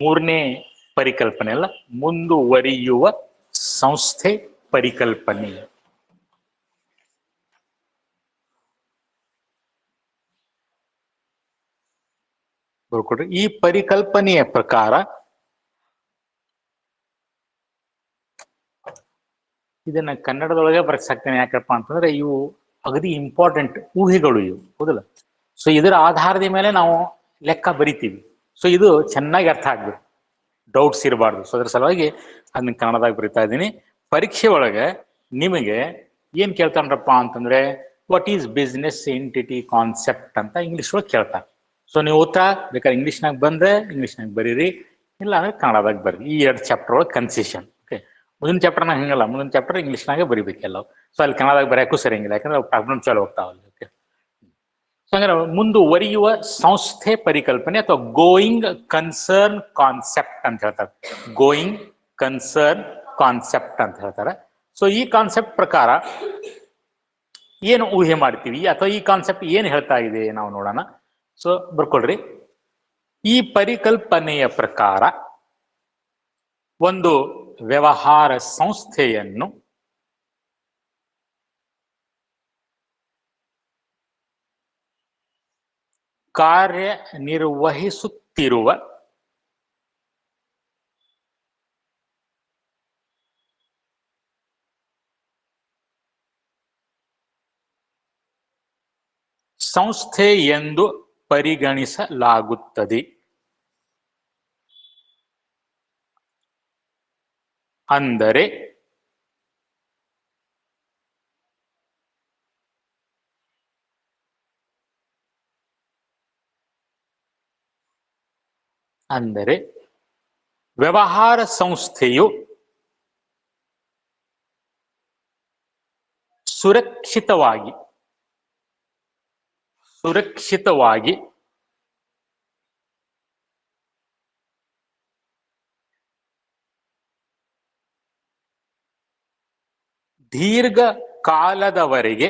ಮೂರನೇ ಪರಿಕಲ್ಪನೆ ಅಲ್ಲ, ಮುಂದುವರಿಯುವ ಸಂಸ್ಥೆ ಪರಿಕಲ್ಪನೆ. ಬರ್ಕೊಡ್ರಿ. ಈ ಪರಿಕಲ್ಪನೆಯ ಪ್ರಕಾರ ಇದನ್ನ ಕನ್ನಡದೊಳಗೆ ಬರ್ಸಾಕ್ತೇನೆ. ಯಾಕಪ್ಪ ಅಂತಂದ್ರೆ ಇವು ಅಗದಿ ಇಂಪಾರ್ಟೆಂಟ್ ಊಹೆಗಳು ಇವು, ಹೌದಲ್ಲ. ಸೊ ಇದರ ಆಧಾರದ ಮೇಲೆ ನಾವು ಲೆಕ್ಕ ಬರಿತೀವಿ. ಸೊ ಇದು ಚೆನ್ನಾಗಿ ಅರ್ಥ ಆಗ್ಬೇಕು, ಡೌಟ್ಸ್ ಇರಬಾರ್ದು. ಸೊ ಅದ್ರ ಸಲುವಾಗಿ ಅದನ್ನ ಕನ್ನಡದಾಗ ಬರಿತಾ ಇದ್ದೀನಿ. ಪರೀಕ್ಷೆ ಒಳಗೆ ನಿಮಗೆ ಏನ್ ಕೇಳ್ತಾನ್ರಪ್ಪ ಅಂತಂದ್ರೆ what is business entity concept ಅಂತ ಇಂಗ್ಲಿಷ್ ಒಳಗೆ ಕೇಳ್ತಾನೆ. ಸೊ ನೀವು ಉತ್ತರ ಬೇಕಾದ್ರೆ ಇಂಗ್ಲಿಷ್ನಾಗ ಬಂದ್ರೆ ಇಂಗ್ಲಿಷ್ನಾಗ ಬರೀರಿ, ಇಲ್ಲ ಅಂದ್ರೆ ಕನ್ನಡದಾಗ ಬರ್ರಿ. ಈ 2 ಚಾಪ್ಟರ್ ಒಳಗೆ ಕನ್ಸೆಷನ್. ಓಕೆ, ಮುಂದಿನ ಚಾಪ್ಟರ್ನಾಗ ಹಂಗಲ್ಲ, ಮುಂದಿನ ಚಾಪ್ಟರ್ ಇಂಗ್ಲಿಷ್ನಾಗೆ ಬರಿಬೇಕೆಲ್ಲ. ಸೊ ಅಲ್ಲಿ ಕನ್ನಡದಾಗ ಬರೆಯಕ್ಕೂ ಸರಿಯಂಗಿಲ್ಲ, ಯಾಕಂದ್ರೆ ಪ್ರಾಬ್ಲಮ್ ಚಾಲು ಹೋಗ್ತಾವಲ್ಲ. ಓಕೆ, ಸೊ ಹಂಗಾರೆ ಮುಂದುವರಿಯುವ ಸಂಸ್ಥೆ ಪರಿಕಲ್ಪನೆ ಅಥವಾ ಗೋಯಿಂಗ್ ಕನ್ಸರ್ನ್ ಕಾನ್ಸೆಪ್ಟ್ ಅಂತ ಹೇಳ್ತಾರೆ. ಗೋಯಿಂಗ್ ಕನ್ಸರ್ನ್ ಕಾನ್ಸೆಪ್ಟ್ ಅಂತ ಹೇಳ್ತಾರೆ. ಸೊ ಈ ಕಾನ್ಸೆಪ್ಟ್ ಪ್ರಕಾರ ಏನು ಊಹೆ ಮಾಡ್ತೀವಿ ಅಥವಾ ಈ ಕಾನ್ಸೆಪ್ಟ್ ಏನು ಹೇಳ್ತಾ ಇದೆ ನಾವು ನೋಡೋಣ. ಸೊ ಬರ್ಕೊಳ್ರಿ. ಈ ಪರಿಕಲ್ಪನೆಯ ಪ್ರಕಾರ ಒಂದು ವ್ಯವಹಾರ ಸಂಸ್ಥೆಯನ್ನು ಕಾರ್ಯನಿರ್ವಹಿಸುತ್ತಿರುವ ಸಂಸ್ಥೆ ಎಂದು ಪರಿಗಣಿಸಲಾಗುತ್ತದೆ. ಅಂದರೆ ವ್ಯವಹಾರ ಸಂಸ್ಥೆಯು ಸುರಕ್ಷಿತವಾಗಿ ದೀರ್ಘಕಾಲದವರೆಗೆ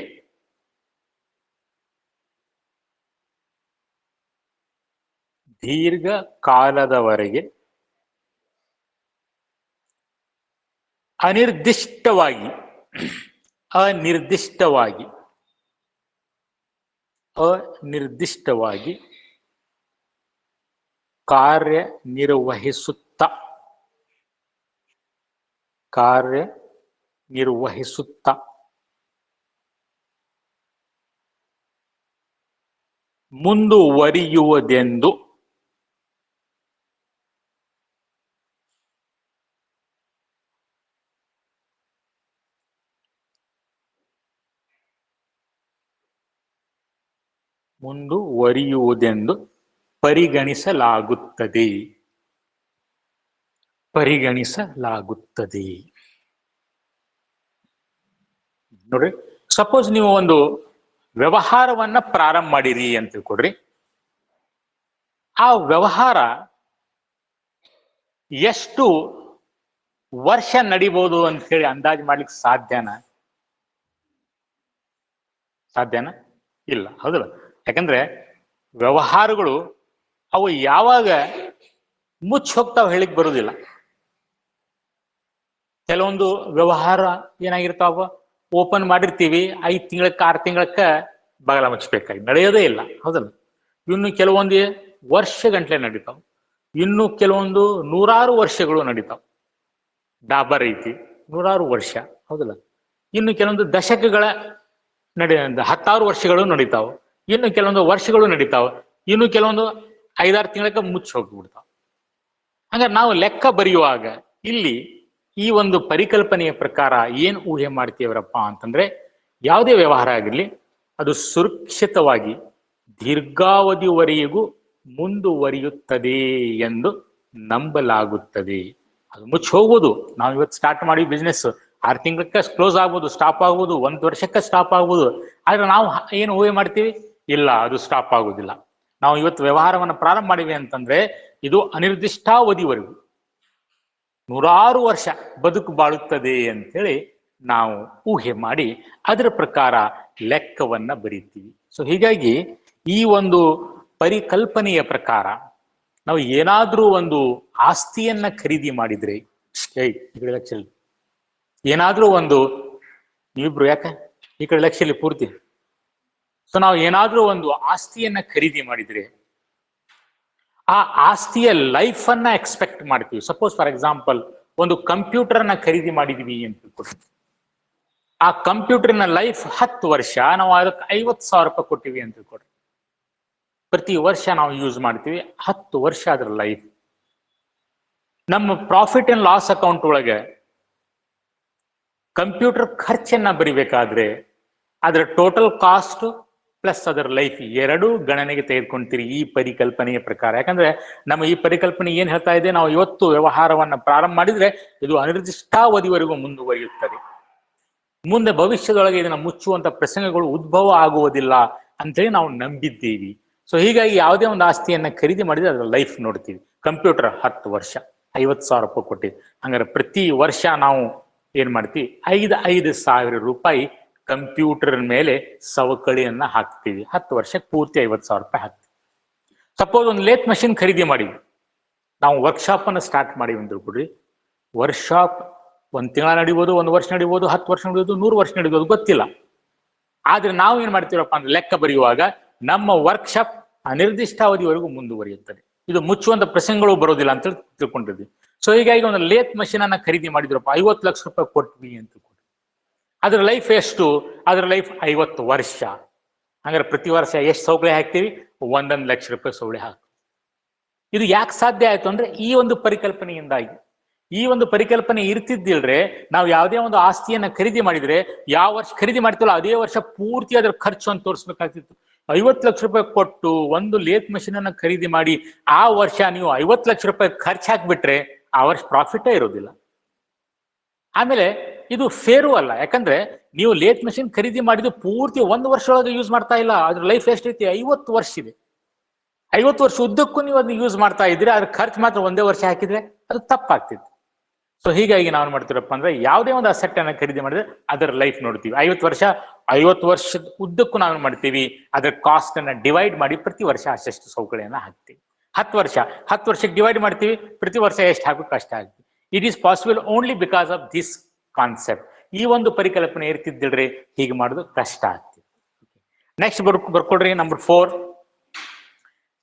ಅನಿರ್ದಿಷ್ಟವಾಗಿ ಕಾರ್ಯನಿರ್ವಹಿಸುತ್ತಾ ಮುಂದುವರಿಯುವುದೆಂದು ಪರಿಗಣಿಸಲಾಗುತ್ತದೆ. ನೋಡ್ರಿ, ಸಪೋಸ್ ನೀವು ಒಂದು ವ್ಯವಹಾರವನ್ನ ಪ್ರಾರಂಭ ಮಾಡಿರಿ ಅಂತ ತಿಳ್ಕೊಡ್ರಿ. ಆ ವ್ಯವಹಾರ ಎಷ್ಟು ವರ್ಷ ನಡಿಬಹುದು ಅಂತ ಹೇಳಿ ಅಂದಾಜು ಮಾಡ್ಲಿಕ್ಕೆ ಸಾಧ್ಯನಾ? ಇಲ್ಲ, ಹೌದಲ್ಲ. ಯಾಕಂದ್ರೆ ವ್ಯವಹಾರಗಳು ಅವು ಯಾವಾಗ ಮುಚ್ಚಿ ಹೋಗ್ತಾವ ಹೇಳಿಕ್ ಬರುದಿಲ್ಲ. ಕೆಲವೊಂದು ವ್ಯವಹಾರ ಏನಾಗಿರ್ತಾವ, ಓಪನ್ ಮಾಡಿರ್ತೀವಿ, 5 ತಿಂಗಳಕ್ಕ 6 ತಿಂಗಳಕ್ಕ ಬಾಗಲ ಮುಚ್ಚಬೇಕಾಗಿ ನಡೆಯೋದೇ ಇಲ್ಲ, ಹೌದಲ್ಲ. ಇನ್ನು ಕೆಲವೊಂದು ವರ್ಷ ಗಂಟ್ಲೆ ನಡೀತಾವ, ಇನ್ನು ಕೆಲವೊಂದು 100 ವರ್ಷಗಳು ನಡೀತಾವ. ಡಾಬರ್ ಐತಿ 100 ವರ್ಷ, ಹೌದಲ್ಲ. ಇನ್ನು ಕೆಲವೊಂದು ದಶಕಗಳ 10 ವರ್ಷಗಳು ನಡೀತಾವ, ಇನ್ನು ಕೆಲವೊಂದು ವರ್ಷಗಳು ನಡೀತಾವ, ಇನ್ನು ಕೆಲವೊಂದು 5-6 ತಿಂಗಳಕ್ಕ ಮುಚ್ಚಿ ಹೋಗ್ಬಿಡ್ತಾವ. ಹಂಗಾರೆ ನಾವು ಲೆಕ್ಕ ಬರೆಯುವಾಗ ಇಲ್ಲಿ ಈ ಒಂದು ಪರಿಕಲ್ಪನೆಯ ಪ್ರಕಾರ ಏನ್ ಊಹೆ ಮಾಡ್ತೀವರಪ್ಪ ಅಂತಂದ್ರೆ, ಯಾವುದೇ ವ್ಯವಹಾರ ಆಗಿರ್ಲಿ ಅದು ಸುರಕ್ಷಿತವಾಗಿ ದೀರ್ಘಾವಧಿವರೆಗೂ ಮುಂದುವರಿಯುತ್ತದೆ ಎಂದು ನಂಬಲಾಗುತ್ತದೆ. ಅದು ಮುಚ್ಚಿ ಹೋಗ್ಬೋದು. ನಾವು ಇವತ್ತು ಸ್ಟಾರ್ಟ್ ಮಾಡಿ ಬಿಸ್ನೆಸ್ 6 ತಿಂಗಳಕ್ಕ ಕ್ಲೋಸ್ ಆಗ್ಬೋದು, ಸ್ಟಾಪ್ ಆಗ್ಬೋದು, 1 ವರ್ಷಕ್ಕೆ ಸ್ಟಾಪ್ ಆಗ್ಬೋದು. ಆದ್ರೆ ನಾವು ಏನು ಊಹೆ ಮಾಡ್ತೀವಿ, ಇಲ್ಲ ಅದು ಸ್ಟಾಪ್ ಆಗುದಿಲ್ಲ. ನಾವು ಇವತ್ತು ವ್ಯವಹಾರವನ್ನು ಪ್ರಾರಂಭ ಮಾಡಿವಿ ಅಂತಂದ್ರೆ ಇದು ಅನಿರ್ದಿಷ್ಟಾವಧಿವರೆಗೂ 100 ವರ್ಷ ಬದುಕು ಬಾಳುತ್ತದೆ ಅಂತೇಳಿ ನಾವು ಊಹೆ ಮಾಡಿ ಅದರ ಪ್ರಕಾರ ಲೆಕ್ಕವನ್ನ ಬರೀತೀವಿ. ಸೊ ಹೀಗಾಗಿ ಈ ಒಂದು ಪರಿಕಲ್ಪನೆಯ ಪ್ರಕಾರ ನಾವು ಏನಾದ್ರೂ ಒಂದು ಆಸ್ತಿಯನ್ನ ಖರೀದಿ ಮಾಡಿದ್ರೆ, ಏನಾದ್ರೂ ಒಂದು, ನೀವಿಬ್ರು ಯಾಕೆ ಈ ಕಡೆ ಲಕ್ಷಲ್ಲಿ ಪೂರ್ತಿ. ಸೊ ನಾವು ಏನಾದ್ರೂ ಒಂದು ಆಸ್ತಿಯನ್ನ ಖರೀದಿ ಮಾಡಿದ್ರೆ ಆ ಆಸ್ತಿಯ ಲೈಫ್ ಅನ್ನ ಎಕ್ಸ್ಪೆಕ್ಟ್ ಮಾಡ್ತೀವಿ. ಸಪೋಸ್ ಫಾರ್ ಎಕ್ಸಾಂಪಲ್ ಒಂದು ಕಂಪ್ಯೂಟರ್ನ ಖರೀದಿ ಮಾಡಿದೀವಿ ಅಂತ ತಿಳ್ಕೊಳ್ಳಿ. ಆ ಕಂಪ್ಯೂಟರ್ನ ಲೈಫ್ 10 ವರ್ಷ, ನಾವು ಅದಕ್ಕೆ 50,000 ರೂಪಾಯಿ ಕೊಟ್ಟಿವಿ ಅಂತ ತಿಳ್ಕೊಡ್ರಿ. ಪ್ರತಿ ವರ್ಷ ನಾವು ಯೂಸ್ ಮಾಡ್ತೀವಿ, 10 ವರ್ಷ ಅದ್ರ ಲೈಫ್. ನಮ್ಮ ಪ್ರಾಫಿಟ್ ಅಂಡ್ ಲಾಸ್ ಅಕೌಂಟ್ ಒಳಗೆ ಕಂಪ್ಯೂಟರ್ ಖರ್ಚನ್ನ ಬರಿಬೇಕಾದ್ರೆ ಅದರ ಟೋಟಲ್ ಕಾಸ್ಟ್ ಪ್ಲಸ್ ಅದರ ಲೈಫ್ ಎರಡೂ ಗಣನೆಗೆ ತೆಗೆದುಕೊಂತೀರಿ ಈ ಪರಿಕಲ್ಪನೆಯ ಪ್ರಕಾರ. ಯಾಕಂದ್ರೆ ನಮ್ಮ ಈ ಪರಿಕಲ್ಪನೆ ಏನ್ ಹೇಳ್ತಾ ಇದೆ, ನಾವು ಇವತ್ತು ವ್ಯವಹಾರವನ್ನ ಪ್ರಾರಂಭ ಮಾಡಿದ್ರೆ ಇದು ಅನಿರ್ದಿಷ್ಟಾವಧಿವರೆಗೂ ಮುಂದುವರಿಯುತ್ತದೆ. ಮುಂದೆ ಭವಿಷ್ಯದೊಳಗೆ ಇದನ್ನ ಮುಚ್ಚುವಂತ ಪ್ರಸಂಗಗಳು ಉದ್ಭವ ಆಗುವುದಿಲ್ಲ ಅಂತೇಳಿ ನಾವು ನಂಬಿದ್ದೀವಿ. ಸೊ ಹೀಗಾಗಿ ಯಾವುದೇ ಒಂದು ಆಸ್ತಿಯನ್ನ ಖರೀದಿ ಮಾಡಿದ್ರೆ ಅದರ ಲೈಫ್ ನೋಡ್ತೀವಿ. ಕಂಪ್ಯೂಟರ್ 10 ವರ್ಷ 50,000 ರೂಪಾಯಿ ಕೊಟ್ಟಿವಿ. ಹಂಗಾರೆ ಪ್ರತಿ ವರ್ಷ ನಾವು ಏನ್ ಮಾಡ್ತೀವಿ, 5,000 ರೂಪಾಯಿ ಕಂಪ್ಯೂಟರ್ ಮೇಲೆ ಸವಕಳಿಯನ್ನ ಹಾಕ್ತೀವಿ. 10 ವರ್ಷಕ್ಕೆ ಪೂರ್ತಿ 50,000 ರೂಪಾಯಿ ಹಾಕ್ತೀವಿ. ಸಪೋಸ್ ಒಂದು ಲೇತ್ ಮಷಿನ್ ಖರೀದಿ ಮಾಡಿವಿ, ನಾವು ವರ್ಕ್ಶಾಪ್ ಅನ್ನು ಸ್ಟಾರ್ಟ್ ಮಾಡಿವಿ ಅಂತ ತಿಳ್ಕೊಡ್ರಿ. ವರ್ಕ್ಶಾಪ್ 1 ತಿಂಗಳ ನಡಿಬೋದು, 1 ವರ್ಷ ನಡಿಬೋದು, 10 ವರ್ಷ ನಡಿಬೋದು, 100 ವರ್ಷ ನಡಿಬೋದು, ಗೊತ್ತಿಲ್ಲ. ಆದ್ರೆ ನಾವು ಏನ್ ಮಾಡ್ತೀವಪ್ಪ ಅಂದ್ರೆ ಲೆಕ್ಕ ಬರೆಯುವಾಗ ನಮ್ಮ ವರ್ಕ್ಶಾಪ್ ಅನಿರ್ದಿಷ್ಟಾವಧಿವರೆಗೂ ಮುಂದುವರಿಯುತ್ತದೆ. ಇದು ಮುಚ್ಚುವಂತ ಪ್ರಸಂಗಗಳು ಬರೋದಿಲ್ಲ ಅಂತ ತಿಳ್ಕೊಂಡಿದ್ವಿ. ಸೊ ಹೀಗಾಗಿ ಒಂದು ಲೇತ್ ಮಷಿನ್ ಅನ್ನ ಖರೀದಿ ಮಾಡಿದ್ರಪ್ಪ, 50 ಲಕ್ಷ ರೂಪಾಯಿ ಕೊಟ್ವಿ ಅಂತ ತಿಳ್ಕೊಂಡ್ವಿ. ಅದ್ರ ಲೈಫ್ ಎಷ್ಟು? ಅದ್ರ ಲೈಫ್ 50 ವರ್ಷ. ಹಂಗಾರೆ ಪ್ರತಿ ವರ್ಷ ಎಷ್ಟು ಸೌಕಳಿ ಹಾಕ್ತೀವಿ? 1 ಲಕ್ಷ ರೂಪಾಯಿ ಸೌಕಳಿ ಹಾಕ್ತೀವಿ. ಇದು ಯಾಕೆ ಸಾಧ್ಯ ಆಯ್ತು ಅಂದ್ರೆ ಈ ಒಂದು ಪರಿಕಲ್ಪನೆಯಿಂದಾಗಿ. ಈ ಒಂದು ಪರಿಕಲ್ಪನೆ ಇರ್ತಿದ್ದಿಲ್ರೆ ನಾವು ಯಾವುದೇ ಒಂದು ಆಸ್ತಿಯನ್ನ ಖರೀದಿ ಮಾಡಿದ್ರೆ ಯಾವ ವರ್ಷ ಖರೀದಿ ಮಾಡ್ತೀವಲ್ಲ ಅದೇ ವರ್ಷ ಪೂರ್ತಿ ಅದ್ರ ಖರ್ಚು ಅಂತ ತೋರಿಸ್ಬೇಕಾಗ್ತಿತ್ತು. 50 ಲಕ್ಷ ರೂಪಾಯಿ ಕೊಟ್ಟು ಒಂದು ಲೇತ್ ಮಷಿನ್ ಅನ್ನ ಖರೀದಿ ಮಾಡಿ ಆ ವರ್ಷ ನೀವು 50 ಲಕ್ಷ ರೂಪಾಯಿ ಖರ್ಚು ಹಾಕ್ಬಿಟ್ರೆ ಆ ವರ್ಷ ಪ್ರಾಫಿಟೇ ಇರೋದಿಲ್ಲ. ಆಮೇಲೆ ಇದು ಫೇರು ಅಲ್ಲ. ಯಾಕಂದ್ರೆ ನೀವು ಲೇತ್ ಮಷಿನ್ ಖರೀದಿ ಮಾಡಿದ್ದು ಪೂರ್ತಿ 1 ವರ್ಷ ಒಳಗೆ ಯೂಸ್ ಮಾಡ್ತಾ ಇಲ್ಲ. ಅದ್ರ ಲೈಫ್ ಎಷ್ಟೈತಿ? 50 ವರ್ಷ ಇದೆ. 50 ವರ್ಷ ಉದ್ದಕ್ಕೂ ನೀವು ಅದನ್ನ ಯೂಸ್ ಮಾಡ್ತಾ ಇದ್ರೆ ಅದ್ರ ಖರ್ಚು ಮಾತ್ರ 1 ವರ್ಷ ಹಾಕಿದ್ರೆ ಅದು ತಪ್ಪಾಗ್ತಿತ್ತು. ಸೊ ಹೀಗಾಗಿ ನಾವು ಮಾಡ್ತೀರಪ್ಪ ಅಂದ್ರೆ ಯಾವುದೇ ಒಂದು ಅಸೆಟ್ ಅನ್ನ ಖರೀದಿ ಮಾಡಿದ್ರೆ ಅದರ ಲೈಫ್ ನೋಡ್ತೀವಿ. 50 ವರ್ಷದ ಉದ್ದಕ್ಕೂ ನಾವು ಮಾಡ್ತೀವಿ, ಅದರ ಕಾಸ್ಟ್ ಅನ್ನ ಡಿವೈಡ್ ಮಾಡಿ ಪ್ರತಿ ವರ್ಷ ಅಷ್ಟು ಸೌಕಳಿಯನ್ನ ಹಾಕ್ತೀವಿ. 10 ವರ್ಷಕ್ಕೆ ಡಿವೈಡ್ ಮಾಡ್ತೀವಿ, ಪ್ರತಿ ವರ್ಷ ಎಷ್ಟು ಹಾಕಬೇಕು ಅಷ್ಟೇ ಹಾಕ್ತೀವಿ. It is possible only because of this concept. ಈ ಒಂದು ಪರಿಕಲ್ಪನೆ ಇರ್ತಿದ್ದಿಲ್ರಿ ಹೀಗೆ ಮಾಡೋದು ಕಷ್ಟ ಆಗ್ತಿದೆ. ನೆಕ್ಸ್ಟ್ ಬರ್ಕೊಡ್ರಿ ನಂಬರ್ 4,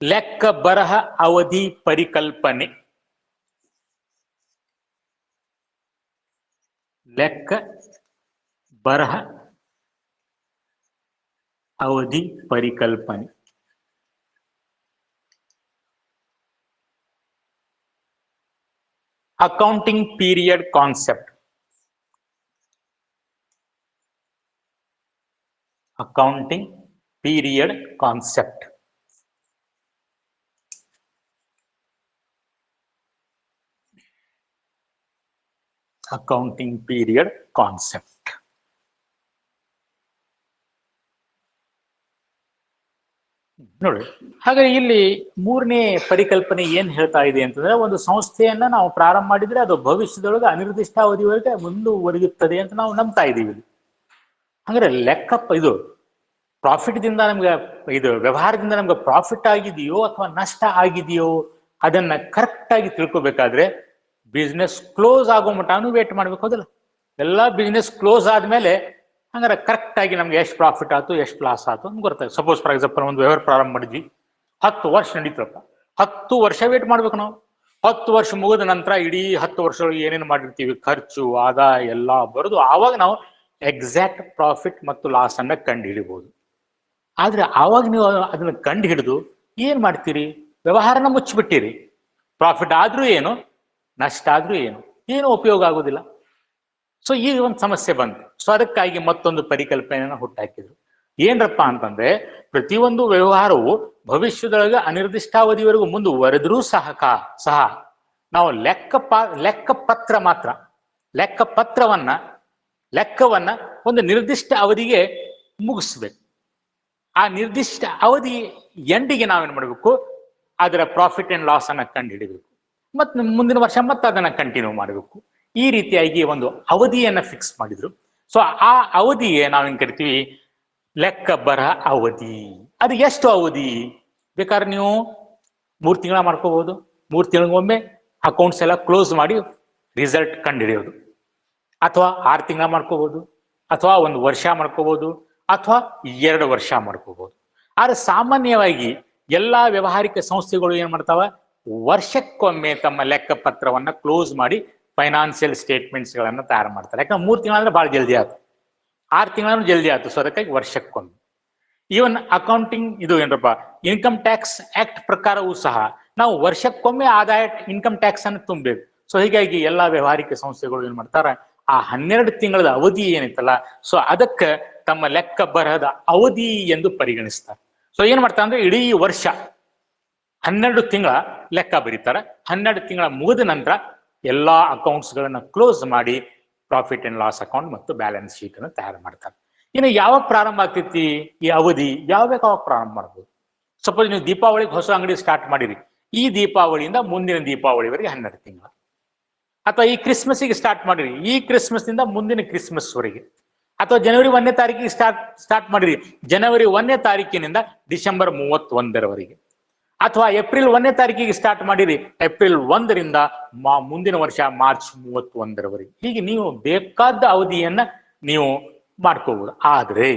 ಲೆಕ್ಕ ಬರಹ ಅವಧಿ ಪರಿಕಲ್ಪನೆ. ಲೆಕ್ಕ ಬರಹ ಅವಧಿ ಪರಿಕಲ್ಪನೆ. Accounting period concept. Accounting period concept. Accounting period concept. ನೋಡಿ, ಹಾಗೆ ಇಲ್ಲಿ 3ನೇ ಪರಿಕಲ್ಪನೆ ಏನ್ ಹೇಳ್ತಾ ಇದೆ ಅಂತಂದ್ರೆ, ಒಂದು ಸಂಸ್ಥೆಯನ್ನ ನಾವು ಪ್ರಾರಂಭ ಮಾಡಿದ್ರೆ ಅದು ಭವಿಷ್ಯದೊಳಗೆ ಅನಿರ್ದಿಷ್ಟಾವಧಿವರೆಗೆ ಮುಂದುವರಿಯುತ್ತದೆ ಅಂತ ನಾವು ನಂಬ್ತಾ ಇದ್ದೀವಿ. ಹಾಗಾದ್ರೆ ಇದು ಪ್ರಾಫಿಟ್ ದಿಂದ ನಮ್ಗೆ, ಇದು ವ್ಯವಹಾರದಿಂದ ನಮ್ಗೆ ಪ್ರಾಫಿಟ್ ಆಗಿದೆಯೋ ಅಥವಾ ನಷ್ಟ ಆಗಿದೆಯೋ ಅದನ್ನ ಕರೆಕ್ಟ್ ಆಗಿ ತಿಳ್ಕೊಬೇಕಾದ್ರೆ ಬಿಸ್ನೆಸ್ ಕ್ಲೋಸ್ ಆಗೋ ಮಟಾನು ವೇಟ್ ಮಾಡ್ಬೇಕು, ಹೌದಲ್ಲ? ಎಲ್ಲಾ ಬಿಸ್ನೆಸ್ ಕ್ಲೋಸ್ ಆದ್ಮೇಲೆ ಹಂಗಾರೆ ಕರೆಕ್ಟ್ ಆಗಿ ನಮ್ಗೆ ಎಷ್ಟು ಪ್ರಾಫಿಟ್ ಆಯ್ತು ಎಷ್ಟು ಲಾಸ್ ಆಯ್ತು ಅಂತ ಗೊತ್ತಾಗ. ಸಪೋಸ್ ಫಾರ್ ಎಕ್ಸಾಂಪಲ್ ಒಂದು ವ್ಯವಹಾರ ಪ್ರಾರಂಭ ಮಾಡಿದ್ವಿ, 10 ವರ್ಷ ನಡೀತಪ್ಪ. 10 ವರ್ಷ ವೇಟ್ ಮಾಡ್ಬೇಕು ನಾವು. 10 ವರ್ಷ ಮುಗಿದ ನಂತರ ಇಡೀ 10 ವರ್ಷಗಳಿಗೆ ಏನೇನು ಮಾಡಿರ್ತೀವಿ, ಖರ್ಚು ಆದಾಯ ಎಲ್ಲ ಬರೋದು, ಆವಾಗ ನಾವು ಎಕ್ಸಾಕ್ಟ್ ಪ್ರಾಫಿಟ್ ಮತ್ತು ಲಾಸ್ ಅನ್ನ ಕಂಡು ಹಿಡಿಬಹುದು. ಆದ್ರೆ ಆವಾಗ ನೀವು ಅದನ್ನ ಕಂಡು ಹಿಡಿದು ಏನ್ ಮಾಡ್ತೀರಿ? ವ್ಯವಹಾರನ ಮುಚ್ಚಿಬಿಟ್ಟಿರಿ. ಪ್ರಾಫಿಟ್ ಆದ್ರೂ ಏನು, ನಷ್ಟ ಆದ್ರೂ ಏನು ಉಪಯೋಗ ಆಗೋದಿಲ್ಲ. ಸೊ ಈ ಒಂದು ಸಮಸ್ಯೆ ಬಂತು. ಸೊ ಅದಕ್ಕಾಗಿ ಮತ್ತೊಂದು ಪರಿಕಲ್ಪನೆಯನ್ನ ಹುಟ್ಟಾಕಿದ್ರು. ಏನ್ರಪ್ಪ ಅಂತಂದ್ರೆ, ಪ್ರತಿಯೊಂದು ವ್ಯವಹಾರವು ಭವಿಷ್ಯದೊಳಗೆ ಅನಿರ್ದಿಷ್ಟಾವಧಿವರೆಗೂ ಮುಂದುವರೆದ್ರೂ ಸಹ ನಾವು ಲೆಕ್ಕವನ್ನ ಒಂದು ನಿರ್ದಿಷ್ಟ ಅವಧಿಗೆ ಮುಗಿಸ್ಬೇಕು. ಆ ನಿರ್ದಿಷ್ಟ ಅವಧಿ ಎಂಡಿಗೆ ನಾವೇನ್ ಮಾಡ್ಬೇಕು? ಅದರ ಪ್ರಾಫಿಟ್ ಅಂಡ್ ಲಾಸ್ ಅನ್ನ ಕಂಡು ಹಿಡಿಬೇಕು. ಮತ್ತೆ ಮುಂದಿನ ವರ್ಷ ಮತ್ತೆ ಅದನ್ನ ಕಂಟಿನ್ಯೂ ಮಾಡಬೇಕು. ಈ ರೀತಿಯಾಗಿ ಒಂದು ಅವಧಿಯನ್ನ ಫಿಕ್ಸ್ ಮಾಡಿದ್ರು. ಸೊ ಆ ಅವಧಿಗೆ ನಾವೇನ್ ಕರಿತೀವಿ? ಲೆಕ್ಕ ಬರಹ ಅವಧಿ. ಅದು ಎಷ್ಟು ಅವಧಿ ಬೇಕಾದ್ರೆ ನೀವು 3 ತಿಂಗಳ ಮಾಡ್ಕೋಬಹುದು. 3 ತಿಂಗಳಿಗೊಮ್ಮೆ ಅಕೌಂಟ್ಸ್ ಎಲ್ಲ ಕ್ಲೋಸ್ ಮಾಡಿ ರಿಸಲ್ಟ್ ಕಂಡುಹಿಡಿಯೋದು. ಅಥವಾ 6 ತಿಂಗಳ ಮಾಡ್ಕೋಬಹುದು, ಅಥವಾ 1 ವರ್ಷ ಮಾಡ್ಕೋಬಹುದು, ಅಥವಾ 2 ವರ್ಷ ಮಾಡ್ಕೋಬಹುದು. ಆದ್ರೆ ಸಾಮಾನ್ಯವಾಗಿ ಎಲ್ಲಾ ವ್ಯವಹಾರಿಕ ಸಂಸ್ಥೆಗಳು ಏನ್ ಮಾಡ್ತಾವ, ವರ್ಷಕ್ಕೊಮ್ಮೆ ತಮ್ಮ ಲೆಕ್ಕ ಪತ್ರವನ್ನ ಕ್ಲೋಸ್ ಮಾಡಿ ಫೈನಾನ್ಸಿಯಲ್ ಸ್ಟೇಟ್ಮೆಂಟ್ಸ್ ಗಳನ್ನ ತಯಾರು ಮಾಡ್ತಾರೆ. ಯಾಕಂದ್ರೆ 3 ತಿಂಗಳಂದ್ರೆ ಬಹಳ ಜಲ್ದಿ ಆಯ್ತು, 6 ತಿಂಗಳು ಜಲ್ದಿ ಆಯ್ತು. ಸೊ ಅದಕ್ಕಾಗಿ ವರ್ಷಕ್ಕೊಮ್ಮೆ. ಈವನ್ ಅಕೌಂಟಿಂಗ್ ಇದು ಏನಪ್ಪ, ಇನ್ಕಮ್ ಟ್ಯಾಕ್ಸ್ ಆಕ್ಟ್ ಪ್ರಕಾರವೂ ಸಹ ನಾವು ವರ್ಷಕ್ಕೊಮ್ಮೆ ಆದಾಯ ಇನ್ಕಮ್ ಟ್ಯಾಕ್ಸ್ ಅನ್ನು ತುಂಬಬೇಕು. ಸೊ ಹೀಗಾಗಿ ಎಲ್ಲಾ ವ್ಯವಹಾರಿಕ ಸಂಸ್ಥೆಗಳು ಏನ್ ಮಾಡ್ತಾರೆ, ಆ 12 ತಿಂಗಳ ಅವಧಿ ಏನೈತಲ್ಲ, ಸೊ ಅದಕ್ಕೆ ತಮ್ಮ ಲೆಕ್ಕ ಬರಹದ ಅವಧಿ ಎಂದು ಪರಿಗಣಿಸ್ತಾರೆ. ಸೊ ಏನ್ ಮಾಡ್ತಾರೆ ಅಂದ್ರೆ ಇಡೀ ವರ್ಷ 12 ತಿಂಗಳ ಲೆಕ್ಕ ಬರೀತಾರೆ. 12 ತಿಂಗಳ ಮುಗಿದ ನಂತರ ಎಲ್ಲಾ ಅಕೌಂಟ್ಸ್ ಗಳನ್ನ ಕ್ಲೋಸ್ ಮಾಡಿ ಪ್ರಾಫಿಟ್ ಅಂಡ್ ಲಾಸ್ ಅಕೌಂಟ್ ಮತ್ತು ಬ್ಯಾಲೆನ್ಸ್ ಶೀಟ್ ಅನ್ನು ತಯಾರು ಮಾಡ್ತಾರೆ. ಇನ್ನು ಯಾವಾಗ ಪ್ರಾರಂಭ ಆಗ್ತೈತಿ ಈ ಅವಧಿ, ಯಾವಾಗ ಪ್ರಾರಂಭ ಮಾಡ್ಬೋದು? ಸಪೋಸ್ ನೀವು ದೀಪಾವಳಿಗೆ ಹೊಸ ಅಂಗಡಿ ಸ್ಟಾರ್ಟ್ ಮಾಡಿರಿ, ಈ ದೀಪಾವಳಿಯಿಂದ ಮುಂದಿನ ದೀಪಾವಳಿವರೆಗೆ 12 ತಿಂಗಳ. ಅಥವಾ ಈ ಕ್ರಿಸ್ಮಸ್ಗೆ ಸ್ಟಾರ್ಟ್ ಮಾಡಿರಿ, ಈ ಕ್ರಿಸ್ಮಸ್ ನಿಂದ ಮುಂದಿನ ಕ್ರಿಸ್ಮಸ್ ವರೆಗೆ. ಅಥವಾ ಜನವರಿ 1ನೇ ತಾರೀಕಿಗೆ ಸ್ಟಾರ್ಟ್ ಮಾಡಿರಿ, ಜನವರಿ 1ನೇ ತಾರೀಕಿನಿಂದ ಡಿಸೆಂಬರ್ 31ರವರೆಗೆ. ಅಥವಾ ಏಪ್ರಿಲ್ 1ನೇ ತಾರೀಕಿಗೆ ಸ್ಟಾರ್ಟ್ ಮಾಡಿರಿ, ಏಪ್ರಿಲ್ 1ರಿಂದ ಮುಂದಿನ ವರ್ಷ ಮಾರ್ಚ್ 31ರವರೆಗೆ. ಹೀಗೆ ನೀವು ಬೇಕಾದ ಅವಧಿಯನ್ನ ನೀವು ಮಾಡ್ಕೋಬಹುದು. ಆದ್ರೆ